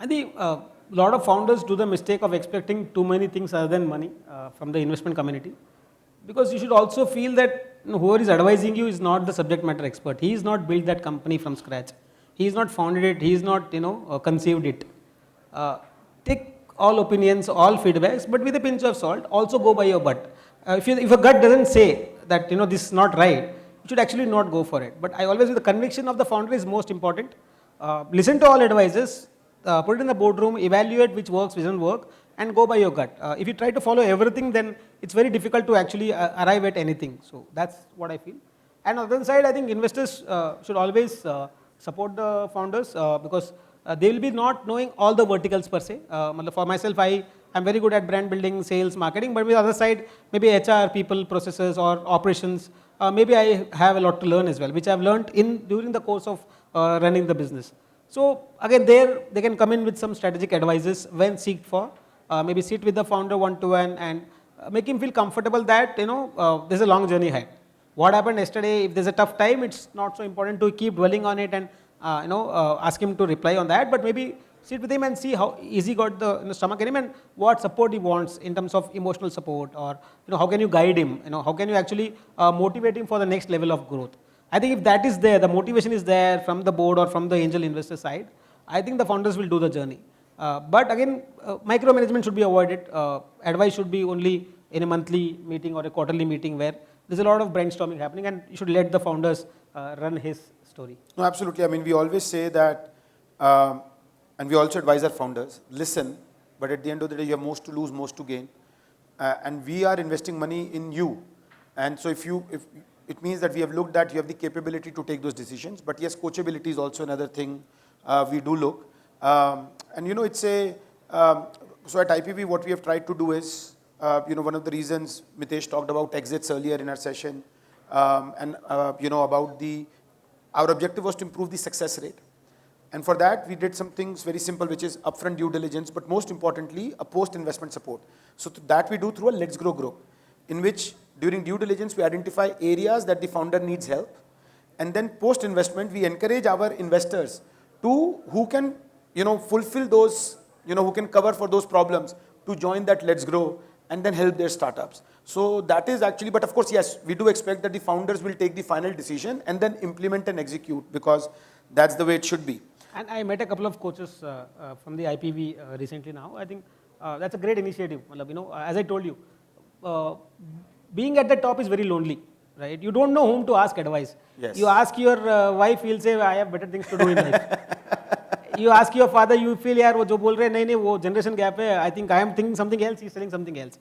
I think a lot of founders do the mistake of expecting too many things other than money from the investment community, because you should also feel that whoever is advising you is not the subject matter expert. He is not built that company from scratch. He is not founded it. He is not conceived it. Take all opinions, all feedbacks, but with a pinch of salt. Also go by your gut. If a gut doesn't say that this is not right, you should actually not go for it. But I always say the conviction of the founder is most important. Listen to all advices, put it in the boardroom, evaluate which works, which doesn't work, and go by your gut. If you try to follow everything, then it's very difficult to actually arrive at anything. So that's what I feel. And on the other side, I think investors should always support the founders because they will be not knowing all the verticals per se. For myself, I am very good at brand building, sales, marketing, but with the other side, maybe HR, people, processes, or operations, maybe I have a lot to learn as well, which I have learned during the course of running the business. So again, they can come in with some strategic advices when seeked for. Maybe sit with the founder one-to-one and make him feel comfortable that there's a long journey ahead. What happened yesterday, if there's a tough time, it's not so important to keep dwelling on it and ask him to reply on that, but maybe sit with him and see how easy got the stomach in him and what support he wants in terms of emotional support, or how can you guide him, how can you actually motivate him for the next level of growth. I think if that is there, the motivation is there from the board or from the angel investor side, I think the founders will do the journey. But again, micromanagement should be avoided. Advice should be only in a monthly meeting or a quarterly meeting where there's a lot of brainstorming happening, and you should let the founders run his story. No, absolutely. I mean, we always say that, and we also advise our founders, listen, but at the end of the day, you have most to lose, most to gain. And we are investing money in you. And so if it means that we have looked at, you have the capability to take those decisions. But yes, coachability is also another thing we do look. It's so at IPV, what we have tried to do is, one of the reasons Mitesh talked about exits earlier in our session, about our objective was to improve the success rate. And for that, we did some things very simple, which is upfront due diligence, but most importantly, a post-investment support. So that we do through a Let's Grow group, in which during due diligence, we identify areas that the founder needs help. And then post-investment, we encourage our investors who can, fulfill those, who can cover for those problems, to join that Let's Grow and then help their startups. So that is actually, but of course, yes, we do expect that the founders will take the final decision and then implement and execute, because that's the way it should be. And I met a couple of coaches from the IPV recently now. I think that's a great initiative. As I told you, being at the top is very lonely, right? You don't know whom to ask advice. Yes. You ask your wife, he'll say, I have better things to do in life. You ask your father, you feel, yaar, wo jo bol rahe, nahi, wo generation gap hai, I think I am thinking something else, he's telling something else.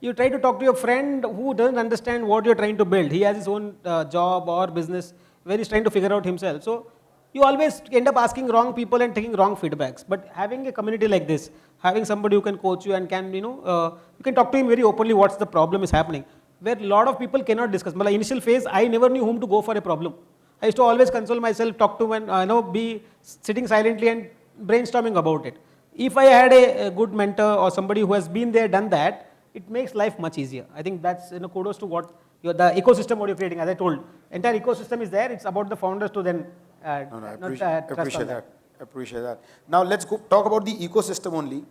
You try to talk to your friend who doesn't understand what you're trying to build. He has his own job or business where he's trying to figure out himself. So you always end up asking wrong people and taking wrong feedbacks. But having a community like this, having somebody who can coach you and can, you can talk to him very openly what's the problem is happening, where a lot of people cannot discuss. But initial phase, I never knew whom to go for a problem. I used to always console myself, talk to and be sitting silently and brainstorming about it. If I had a good mentor or somebody who has been there, done that, it makes life much easier. I think that's kudos to what the ecosystem what you're creating. As I told, entire ecosystem is there. It's about the founders to then I appreciate that. Now let's talk about the ecosystem only.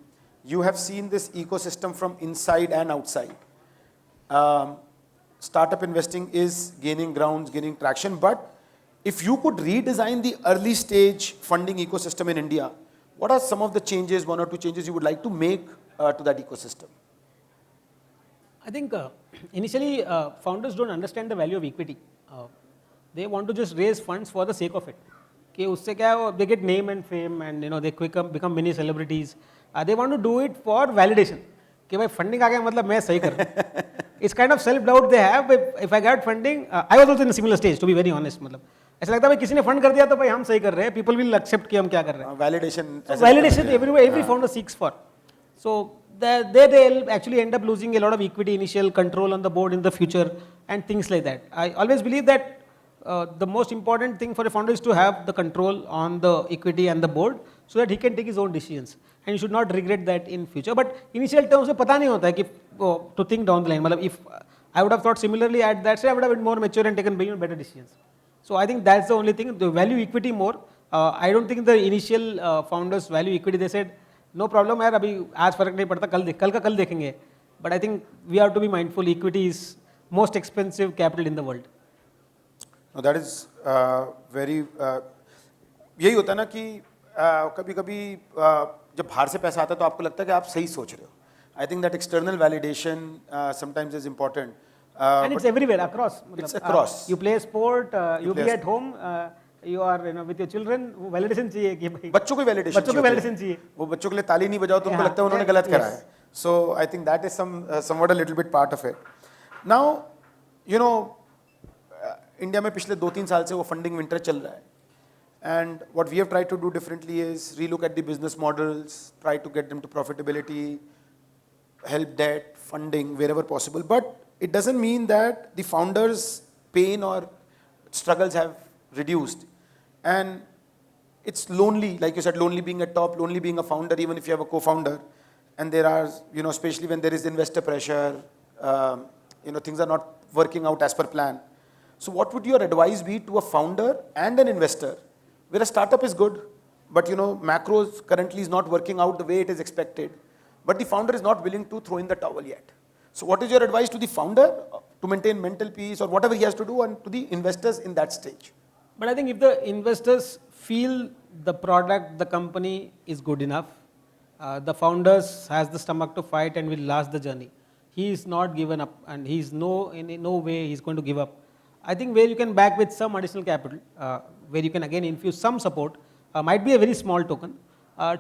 you have seen this ecosystem from inside and outside. Startup investing is gaining grounds, gaining traction, but if you could redesign the early stage funding ecosystem in India, what are some of the changes, one or two changes you would like to make to that ecosystem? I think initially founders don't understand the value of equity. They want to just raise funds for the sake of it. कि उससे क्या है, they get name and fame and they become mini celebrities. They want to do it for validation. कि भाई funding आ गया मतलब मैं सही कर रहा हूँ. It's kind of self doubt they have. If I got funding, I was also in a similar stage to be very honest. मतलब ऐसा लगता है भाई किसी ने फंड कर दिया तो भाई हम सही कर रहे हैं. People will accept कि हम क्या कर रहे हैं. Validation every founder seeks for. So they'll actually end up losing a lot of equity, initial control on the board in the future, and things like that. I always believe that the most important thing for a founder is to have the control on the equity and the board so that he can take his own decisions. And you should not regret that in future. But initial terms में पता नहीं होता है कि to think down the line. मतलब if I would have thought similarly at that stage, I would have been more mature and taken better decisions. So I think that's the only thing. They value equity more. I don't think the initial founders value equity. They said, no problem यार अभी आज फर्क नहीं पड़ता कल का कल देखेंगे. But I think we have to be mindful. Equity is most expensive capital in the world. No, that is very. यही होता है ना कि कभी-कभी जब बाहर से पैसा आता है तो आपको लगता है कि आप सही सोच रहे हो. I think that external validation sometimes is important. And it's everywhere across. It's across. You play sport, you be at home, you are with your children. validation चाहिए कि भाई. बच्चों को validation चाहिए. वो बच्चों के लिए ताली नहीं बजाओ तो उनको लगता है उन्होंने गलत करा है. So I think that is somewhat a little bit part of it. Now, India में पिछले 2-3 साल से वो फंडिंग विंटर चल रहा है. And what we have tried to do differently is relook at the business models, try to get them to profitability, help debt, funding wherever possible. But it doesn't mean that the founders' pain or struggles have reduced. And it's lonely, like you said, lonely being at top, lonely being a founder, even if you have a co-founder. And there are, especially when there is investor pressure, things are not working out as per plan. So what would your advice be to a founder and an investor where a startup is good, but macros currently is not working out the way it is expected, but the founder is not willing to throw in the towel yet? So what is your advice to the founder to maintain mental peace or whatever he has to do, and to the investors in that stage? But I think if the investors feel the product, the company is good enough, the founders has the stomach to fight and will last the journey. He is not given up, and he's in no way he's going to give up. I think where you can back with some additional capital, where you can again infuse some support, might be a very small token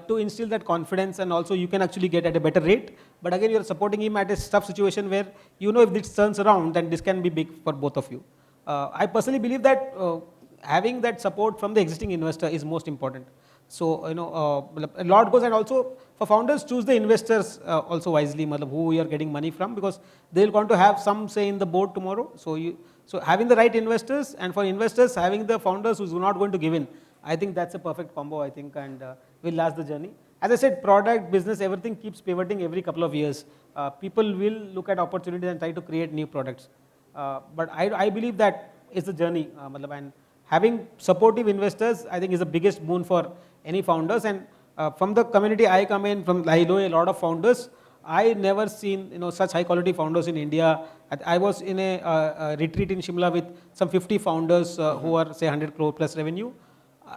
to instill that confidence, and also you can actually get at a better rate. But again, you're supporting him at a tough situation where if this turns around, then this can be big for both of you. I personally believe that having that support from the existing investor is most important. So a lot goes, and also for founders, choose the investors also wisely, who you are getting money from, because they'll want to have some say in the board tomorrow. So having the right investors, and for investors having the founders who's not going to give in, I think that's a perfect combo, I think, and will last the journey. As I said, product, business, everything keeps pivoting every couple of years. People will look at opportunities and try to create new products. But I believe that is the journey, and having supportive investors, I think, is the biggest boon for any founders. And from the community I come in, I know a lot of founders. I never seen such high quality founders in India. I was in a retreat in Shimla with some 50 founders who are say 100 crore plus revenue.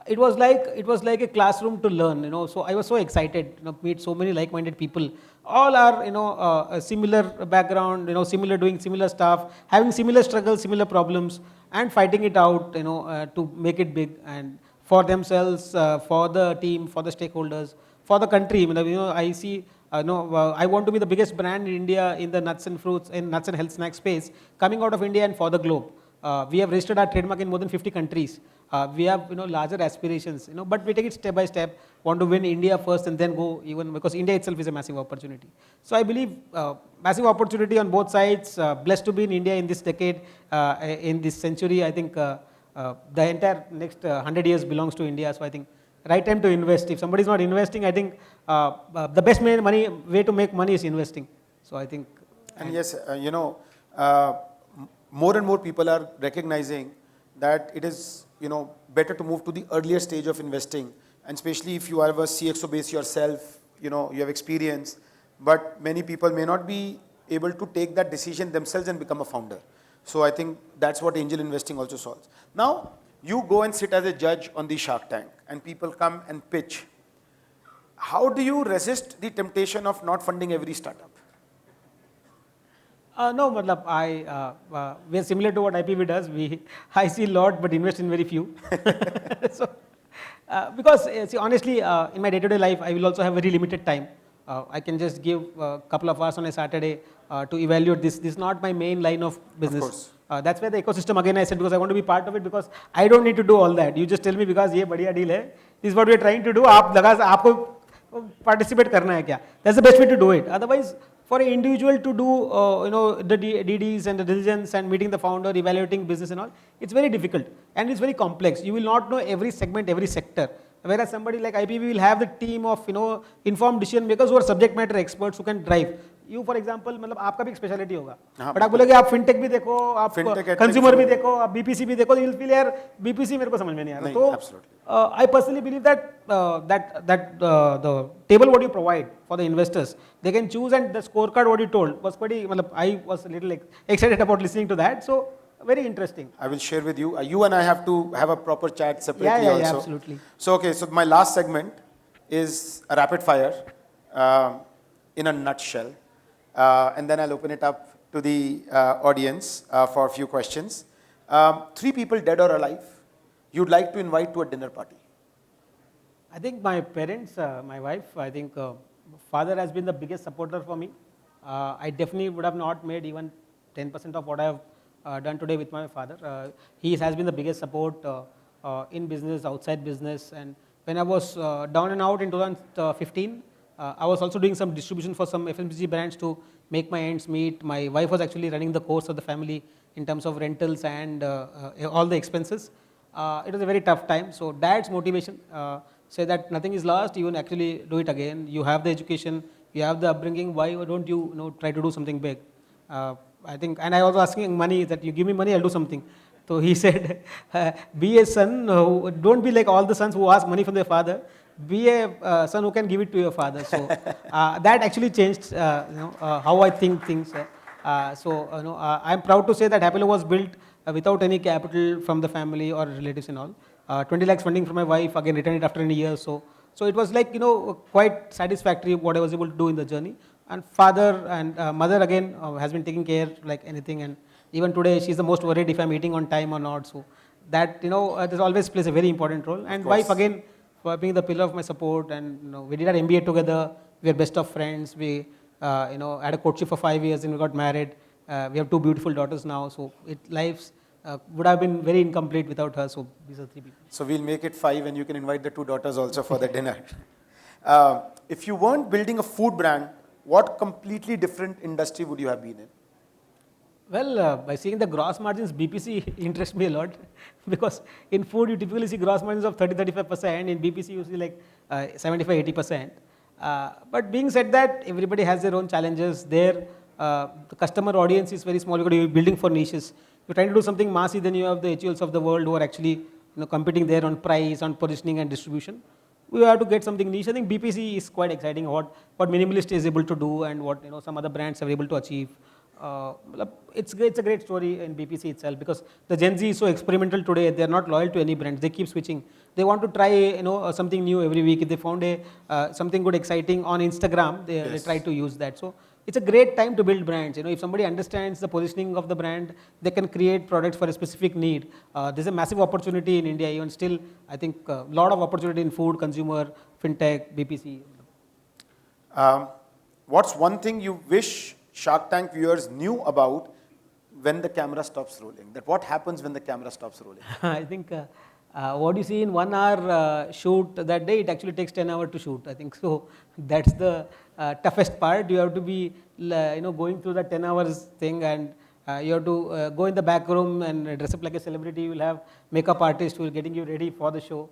It was like a classroom to learn. So I was so excited. Meet so many like-minded people. All are a similar background. Similar, doing similar stuff, having similar struggles, similar problems, and fighting it out. To make it big, and for themselves, for the team, for the stakeholders, for the country. I see. I want to be the biggest brand in India in the nuts and fruits, in nuts and health snack space, coming out of India and for the globe. We have registered our trademark in more than 50 countries. We have larger aspirations, but we take it step by step. Want to win India first and then go even, because India itself is a massive opportunity. So I believe massive opportunity on both sides. Blessed to be in India in this decade, in this century. I think the entire next 100 years belongs to India. So I think right time to invest. If somebody is not investing, I think the best way to make money is investing. So I think. And yes, more and more people are recognizing that it is better to move to the earlier stage of investing, and especially if you are a CXO base yourself, you have experience, but many people may not be able to take that decision themselves and become a founder. So I think that's what angel investing also solves. Now, you go and sit as a judge on the Shark Tank and people come and pitch. How do you resist the temptation of not funding every startup? No, matlab, we are similar to what IPV does. I see a lot but invest in very few. So, because see, honestly, in my day-to-day life, I will also have very limited time. I can just give a couple of hours on a Saturday to evaluate this. This is not my main line of business. Of course. That's where the ecosystem, again I said, because I want to be part of it, because I don't need to do all that. You just tell me, because ये बढ़िया deal है, this is what we are trying to do, आपको participate करना है क्या? That's the best way to do it. Otherwise, for an individual to do the DDs and the diligence and meeting the founder, evaluating business and all, it's very difficult and it's very complex. You will not know every segment, every sector. Whereas somebody like IPV will have the team of informed decision makers who are subject matter experts who can drive. You, for example, मतलब आपका भी एक speciality होगा, but आप बोलोगे आप fintech भी देखो, आप कंज्यूमर भी देखो, आप बीपीसी भी देखो, you'll feel यार बीपीसी मेरे को समझ में नहीं आ रहा. तो I personally believe that the table what you provide for the investors, they can choose, and the scorecard what you told was pretty. मतलब I was a little excited about listening to that. So very interesting. I will share with you. You and I have to have a proper chat separately yeah, also. Yeah, absolutely. So okay, so my last segment is a rapid fire in a nutshell. And then I'll open it up to the audience for a few questions. 3 people dead or alive you'd like to invite to a dinner party? I think my parents, my wife, I think father has been the biggest supporter for me. I definitely would have not made even 10% of what I have done today with my father. He has been the biggest support in business, outside business. And when I was down and out in 2015, I was also doing some distribution for some FMCG brands to make my ends meet. My wife was actually running the course of the family in terms of rentals and all the expenses. It was a very tough time. So dad's motivation, say that nothing is lost, you will actually do it again. You have the education, you have the upbringing, why don't you, try to do something big? I think, and I was asking money, that you give me money, I'll do something. So he said, be a son, don't be like all the sons who ask money from their father. Be a son who can give it to your father. So that actually changed, how I think things. I'm proud to say that Happilo was built without any capital from the family or relatives and all. 20 lakhs funding from my wife, again returned it after a year. So it was like, quite satisfactory what I was able to do in the journey. And father and mother again has been taking care like anything. And even today, she's the most worried if I'm eating on time or not. So that, this always plays a very important role. And wife again, for being the pillar of my support, and we did our MBA together. We are best of friends. We had a courtship for 5 years and we got married. We have 2 beautiful daughters now. So life would have been very incomplete without her. So these are 3 people. So we'll make it 5, and you can invite the 2 daughters also for the dinner. If you weren't building a food brand, what completely different industry would you have been in? Well, by seeing the gross margins, BPC interests me a lot, because in food you typically see gross margins of 30-35%. In BPC you see like 75-80%. But being said that, everybody has their own challenges. The customer audience is very small because you're building for niches. You're trying to do something massy, then you have the HULs of the world who are actually competing there on price, on positioning and distribution. We have to get something niche. I think BPC is quite exciting. What Minimalist is able to do and what some other brands are able to achieve. It's a great story in BPC itself, because the Gen Z is so experimental today. They are not loyal to any brands. They keep switching. They want to try something new every week. If they found something good, exciting on Instagram, they try to use that. So it's a great time to build brands. If somebody understands the positioning of the brand, they can create products for a specific need. There's a massive opportunity in India. Even still, I think a lot of opportunity in food, consumer, fintech, BPC. What's one thing you wish Shark Tank viewers knew about when the camera stops rolling? That what happens when the camera stops rolling? I think what you see in 1 hour shoot that day, it actually takes 10 hours to shoot. I think so. That's the toughest part. You have to be going through the 10 hours thing, and you have to go in the back room and dress up like a celebrity. You will have makeup artist who will getting you ready for the show.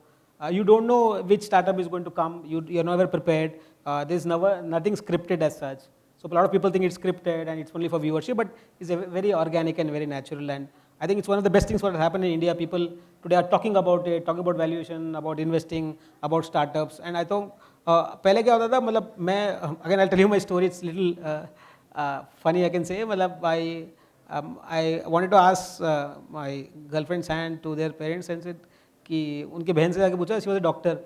You don't know which startup is going to come. You're never prepared. There's nothing scripted as such. So a lot of people think it's scripted and it's only for viewership, but it's very organic and very natural. And I think it's one of the best things what has happened in India. People today are talking about it, talking about valuation, about investing, about startups. And I thought पहले क्या होता था, मतलब मैं again I tell you my story, it's little funny I can say, मतलब I wanted to ask my girlfriend's hand to their parents and said कि उनके बहन से जाके पूछा, she was a doctor,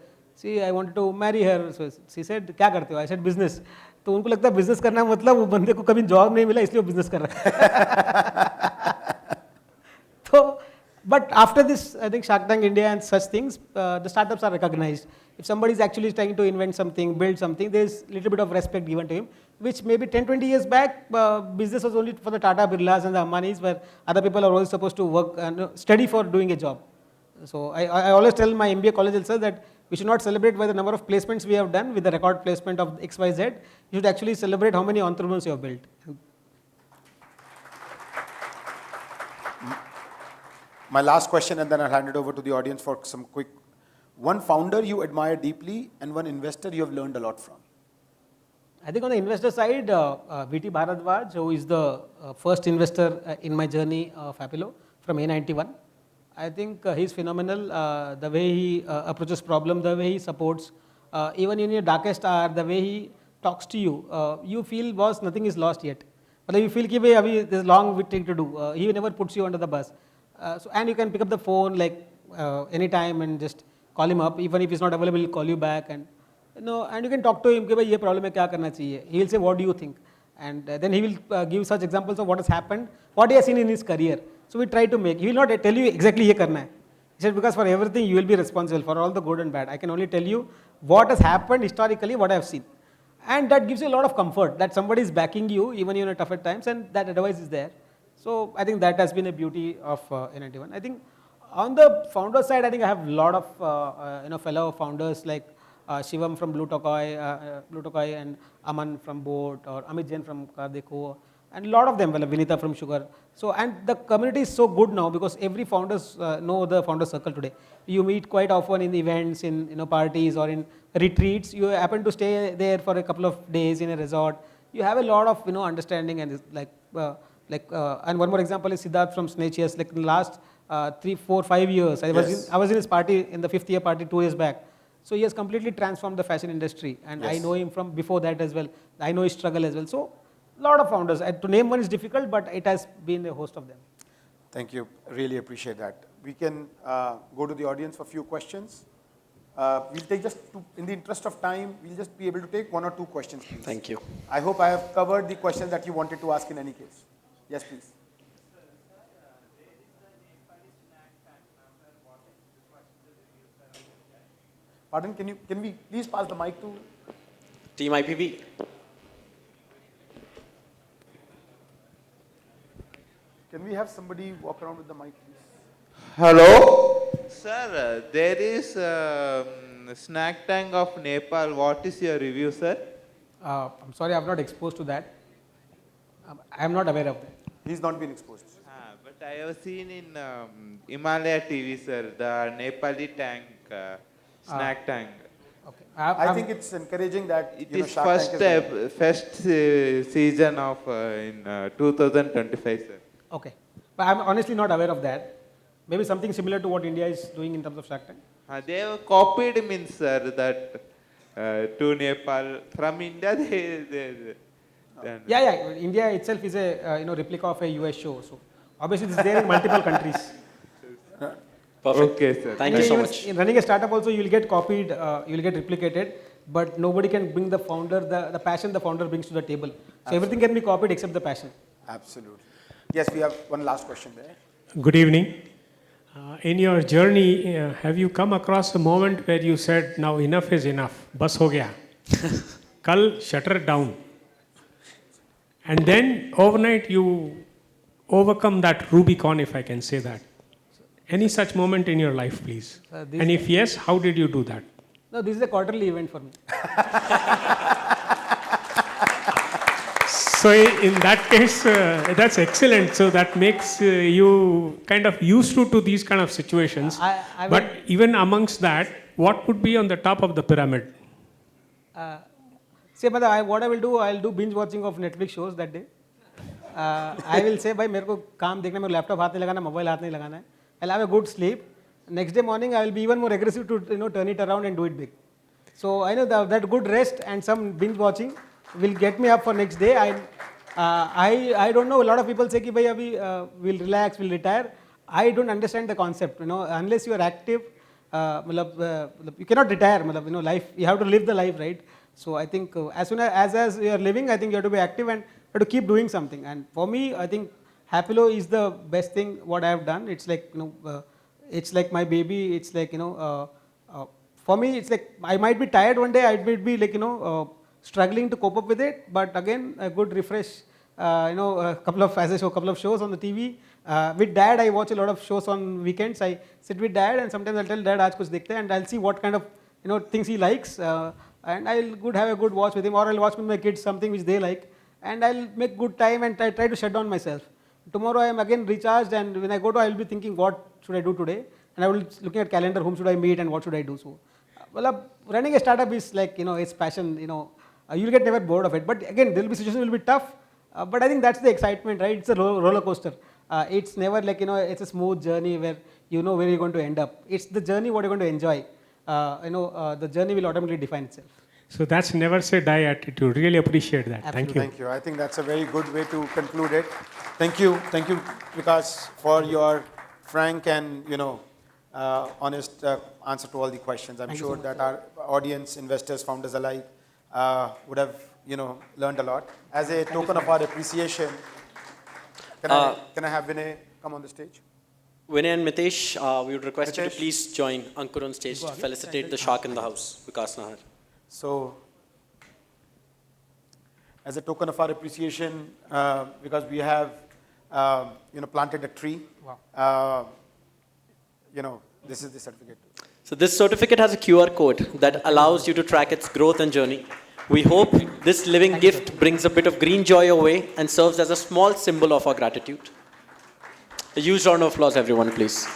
she I wanted to marry her, she said क्या करते हो, आई सेड बिजनेस. तो उनको लगता है बिजनेस करना मतलब वो बंदे को कभी जॉब नहीं मिला इसलिए वो बिजनेस कर रहा है. तो but after this, I think Shark Tank India and such things, the startups are recognized. If somebody is actually trying to invent something, build something, there's a little bit of respect given to him, which maybe 10, 20 years back, business was only for the Tata Birlas and the Ambanis, where other people are always supposed to work and study for doing a job. So I always tell my MBA college also that we should not celebrate by the number of placements we have done with the record placement of XYZ. You should actually celebrate how many entrepreneurs you have built. My last question, and then I'll hand it over to the audience for some quick. One founder you admire deeply and one investor you have learned a lot from. I think on the investor side, VT Bharadwaj, who is the first investor in my journey of Happilo from A91. I think he's phenomenal. The way he approaches problem, the way he supports, even in your darkest hour, the way he talks to you, you feel boss nothing is lost yet. But you feel that there's a long thing to do. He never puts you under the bus. And you can pick up the phone like anytime and just call him up. Even if he's not available, he'll call you back, and and you can talk to him. कि भाई ये problem है क्या करना चाहिए? He will say, what do you think? And then he will give such examples of what has happened, what he has seen in his career. So we try to make. He will not tell you exactly ये करना है. He said because for everything you will be responsible for all the good and bad. I can only tell you what has happened historically, what I have seen, and that gives you a lot of comfort that somebody is backing you even in tougher times, and that advice is there. So I think that has been a beauty of A91. I think on the founder side, I think I have a lot of fellow founders like Shivam from Blue Tokai and Aman from Boat, or Amit Jain from Kardeko, and a lot of them, well, Vinita from Sugar. So, and the community is so good now because every founders know the founder circle today. You meet quite often in events, in parties or in retreats. You happen to stay there for a couple of days in a resort. You have a lot of understanding, and and one more example is Siddharth from Snatches. Like in the last 3, 4, 5 years, I was in his party in the 5th year party 2 years back. So he has completely transformed the fashion industry, and I know him from before that as well. I know his struggle as well. So a lot of founders. To name one is difficult, but it has been a host of them. Thank you. Really appreciate that. We can go to the audience for a few questions. We'll take in the interest of time, we'll just be able to take 1 or 2 questions, please. Thank you. I hope I have covered the questions that you wanted to ask in any case. Yes, please. Pardon, can we please pass the mic to Team IPV. Can we have somebody walk around with the mic, please? Hello. Sir, there is snack tank of Nepal. What is your review, sir? I'm sorry, I'm not exposed to that. I am not aware of that. He's not been exposed. But I have seen in Himalaya TV, sir, the Nepali tank, snack tank. Okay. I think it's encouraging that It is Shark Tank first season of in 2025, sir. Okay. But I'm honestly not aware of that. Maybe something similar to what India is doing in terms of Shark Tank. They have copied means, sir, that to Nepal. From India, they Yeah. India itself is a replica of a US show. So obviously this is there in multiple countries. Perfect. Okay, sir. Thank you so much. In running a startup also, you will get copied, you will get replicated, but nobody can bring the founder, the passion the founder brings to the table. So everything can be copied except the passion. Absolutely. Yes, we have one last question there. Good evening. In your journey, have you come across a moment where you said, now enough is enough, bas ho gaya, kal shutter down, and then overnight you overcome that Rubicon, if I can say that. Any such moment in your life, please? And if yes, how did you do that? No, this is a quarterly event for me. So in that case, that's excellent. So that makes you kind of used to these kind of situations. But even amongst that, what would be on the top of the pyramid? Say, what I will do, I'll do binge watching of Netflix shows that day. I will say, भाई मेरे को काम देखना, मेरे laptop हाथ नहीं लगाना, mobile हाथ नहीं लगाना है. I'll have a good sleep. Next day morning, I will be even more aggressive to turn it around and do it big. So I know that good rest and some binge watching will get me up for next day. I don't know. A lot of people say कि भाई अभी we'll relax, we'll retire. I don't understand the concept. Unless you are active, मतलब you cannot retire. मतलब life, you have to live the life, right? So I think as soon as you are living, I think you have to be active and you have to keep doing something. And for me, I think Happilo is the best thing what I have done. It's like it's like my baby. It's like for me, it's like I might be tired one day. I might be like struggling to cope up with it. But again, a good refresh. A couple of shows on the TV. With dad, I watch a lot of shows on weekends. I sit with dad, and sometimes I'll tell dad, "Aaj kuch dekhte," and I'll see what kind of things he likes, and I'll have a good watch with him, or I'll watch with my kids something which they like, and I'll make good time and try to shut down myself. Tomorrow I am again recharged, and when I go to, I'll be thinking, what should I do today? And I will be looking at calendar, whom should I meet, and what should I do. So, running a startup is like it's passion. You'll get never bored of it. But again, there will be situations will be tough. But I think that's the excitement, right? It's a roller coaster. It's never like it's a smooth journey where you know where you're going to end up. It's the journey what you're going to enjoy. The journey will automatically define itself. So that's never say die attitude. Really appreciate that. Absolutely. Thank you. Thank you. I think that's a very good way to conclude it. Thank you, Vikas, for your frank and honest answer to all the questions. I'm sure that our audience, investors, founders alike, would have learned a lot. As a token of our appreciation, can I have Vinay come on the stage? Vinay and Mitesh, we would request you to Mitesh? please join Ankur on stage to felicitate the shark in the house, Vikas Nahar. So, as a token of our appreciation, because we have, planted a tree, this is the certificate. So this certificate has a QR code that allows you to track its growth and journey. We hope this living gift brings a bit of green joy your way and serves as a small symbol of our gratitude. A huge round of applause, everyone, please.